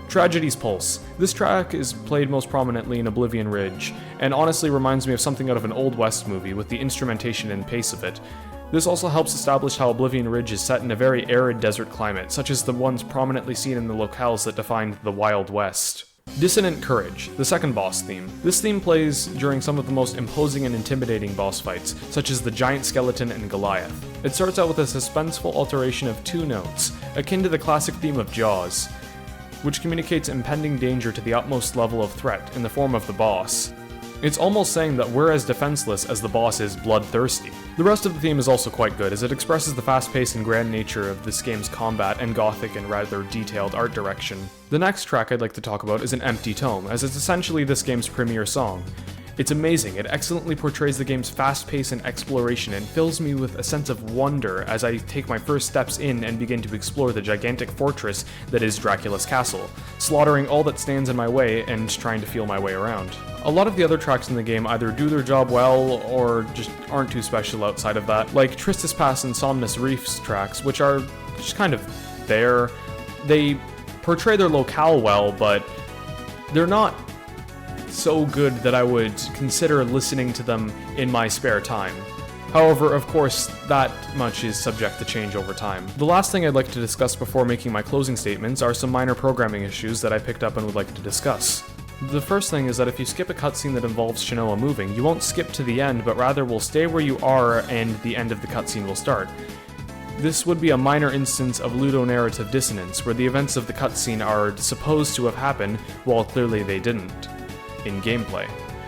Tragedy's Pulse. This track is played most prominently in Oblivion Ridge, and honestly reminds me of something out of an Old West movie with the instrumentation and pace of it. This also helps establish how Oblivion Ridge is set in a very arid desert climate, such as the ones prominently seen in the locales that defined the Wild West. Dissonant Courage, the second boss theme. This theme plays during some of the most imposing and intimidating boss fights, such as the giant skeleton and Goliath. It starts out with a suspenseful alteration of 2 notes, akin to the classic theme of Jaws, which communicates impending danger to the utmost level of threat in the form of the boss. It's almost saying that we're as defenseless as the boss is bloodthirsty. The rest of the theme is also quite good, as it expresses the fast-paced and grand nature of this game's combat and gothic and rather detailed art direction. The next track I'd like to talk about is An Empty Tome, as it's essentially this game's premiere song. It's amazing, it excellently portrays the game's fast pace and exploration and fills me with a sense of wonder as I take my first steps in and begin to explore the gigantic fortress that is Dracula's castle, slaughtering all that stands in my way and trying to feel my way around. A lot of the other tracks in the game either do their job well or just aren't too special outside of that, like Tristis Pass and Somnus Reef's tracks, which are just kind of there. They portray their locale well, but they're not so good that I would consider listening to them in my spare time. However, of course, that much is subject to change over time. The last thing I'd like to discuss before making my closing statements are some minor programming issues that I picked up and would like to discuss. The first thing is that if you skip a cutscene that involves Shinoa moving, you won't skip to the end, but rather will stay where you are and the end of the cutscene will start. This would be a minor instance of ludonarrative dissonance, where the events of the cutscene are supposed to have happened, while clearly they didn't in gameplay,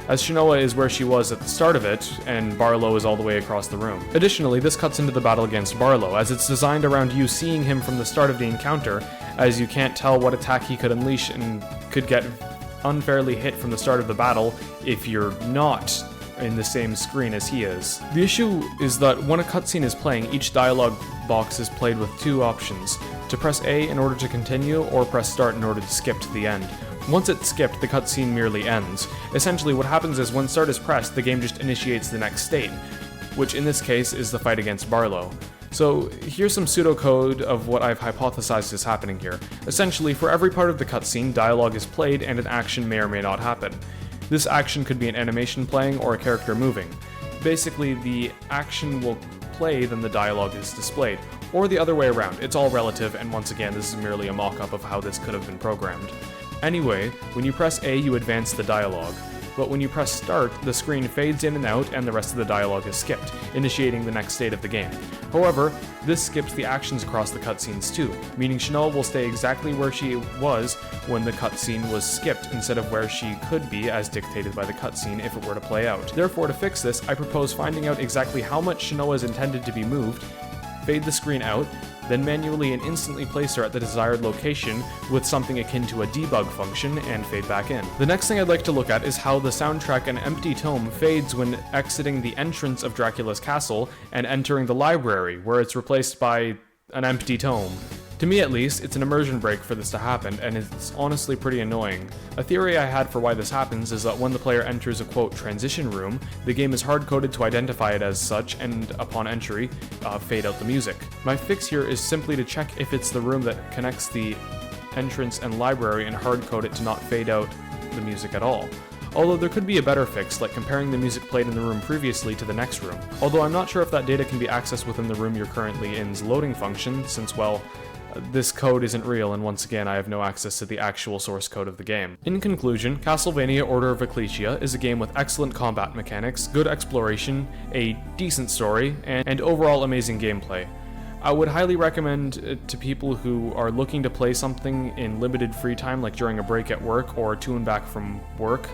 as Shinoa is where she was at the start of it, and Barlowe is all the way across the room. Additionally, this cuts into the battle against Barlowe, as it's designed around you seeing him from the start of the encounter, as you can't tell what attack he could unleash and could get unfairly hit from the start of the battle if you're not in the same screen as he is. The issue is that when a cutscene is playing, each dialogue box is played with 2 options: to press A in order to continue, or press start in order to skip to the end. Once it's skipped, the cutscene merely ends. Essentially, what happens is when start is pressed, the game just initiates the next state, which in this case is the fight against Barlowe. So here's some pseudocode of what I've hypothesized is happening here. Essentially, for every part of the cutscene, dialogue is played and an action may or may not happen. This action could be an animation playing or a character moving. Basically, the action will play, then the dialogue is displayed. Or the other way around. It's all relative, and once again, this is merely a mock-up of how this could have been programmed. Anyway, when you press A, you advance the dialogue. But when you press start, the screen fades in and out and the rest of the dialogue is skipped, initiating the next state of the game. However, this skips the actions across the cutscenes too, meaning Shinoa will stay exactly where she was when the cutscene was skipped instead of where she could be as dictated by the cutscene if it were to play out. Therefore, to fix this, I propose finding out exactly how much Shinoa is intended to be moved, fade the screen out, then manually and instantly place her at the desired location with something akin to a debug function and fade back in. The next thing I'd like to look at is how the soundtrack An Empty Tome fades when exiting the entrance of Dracula's castle and entering the library, where it's replaced by an empty tome. To me at least, it's an immersion break for this to happen, and it's honestly pretty annoying. A theory I had for why this happens is that when the player enters a quote transition room, the game is hard-coded to identify it as such, and upon entry, fade out the music. My fix here is simply to check if it's the room that connects the entrance and library and hard-code it to not fade out the music at all. Although there could be a better fix, like comparing the music played in the room previously to the next room. Although I'm not sure if that data can be accessed within the room you're currently in's loading function, since, well, this code isn't real, and once again I have no access to the actual source code of the game. In conclusion, Castlevania Order of Ecclesia is a game with excellent combat mechanics, good exploration, a decent story, and overall amazing gameplay. I would highly recommend it to people who are looking to play something in limited free time, like during a break at work or to and back from work,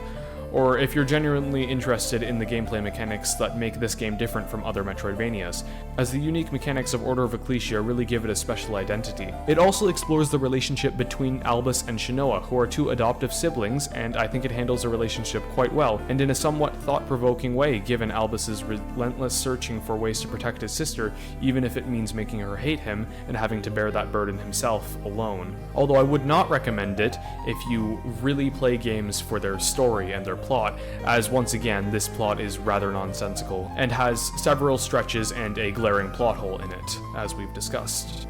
or if you're genuinely interested in the gameplay mechanics that make this game different from other Metroidvanias, as the unique mechanics of Order of Ecclesia really give it a special identity. It also explores the relationship between Albus and Shinoa, who are two adoptive siblings, and I think it handles the relationship quite well, and in a somewhat thought-provoking way, given Albus's relentless searching for ways to protect his sister, even if it means making her hate him and having to bear that burden himself alone. Although I would not recommend it if you really play games for their story and their plot, as once again this plot is rather nonsensical and has several stretches and a glaring plot hole in it, as we've discussed.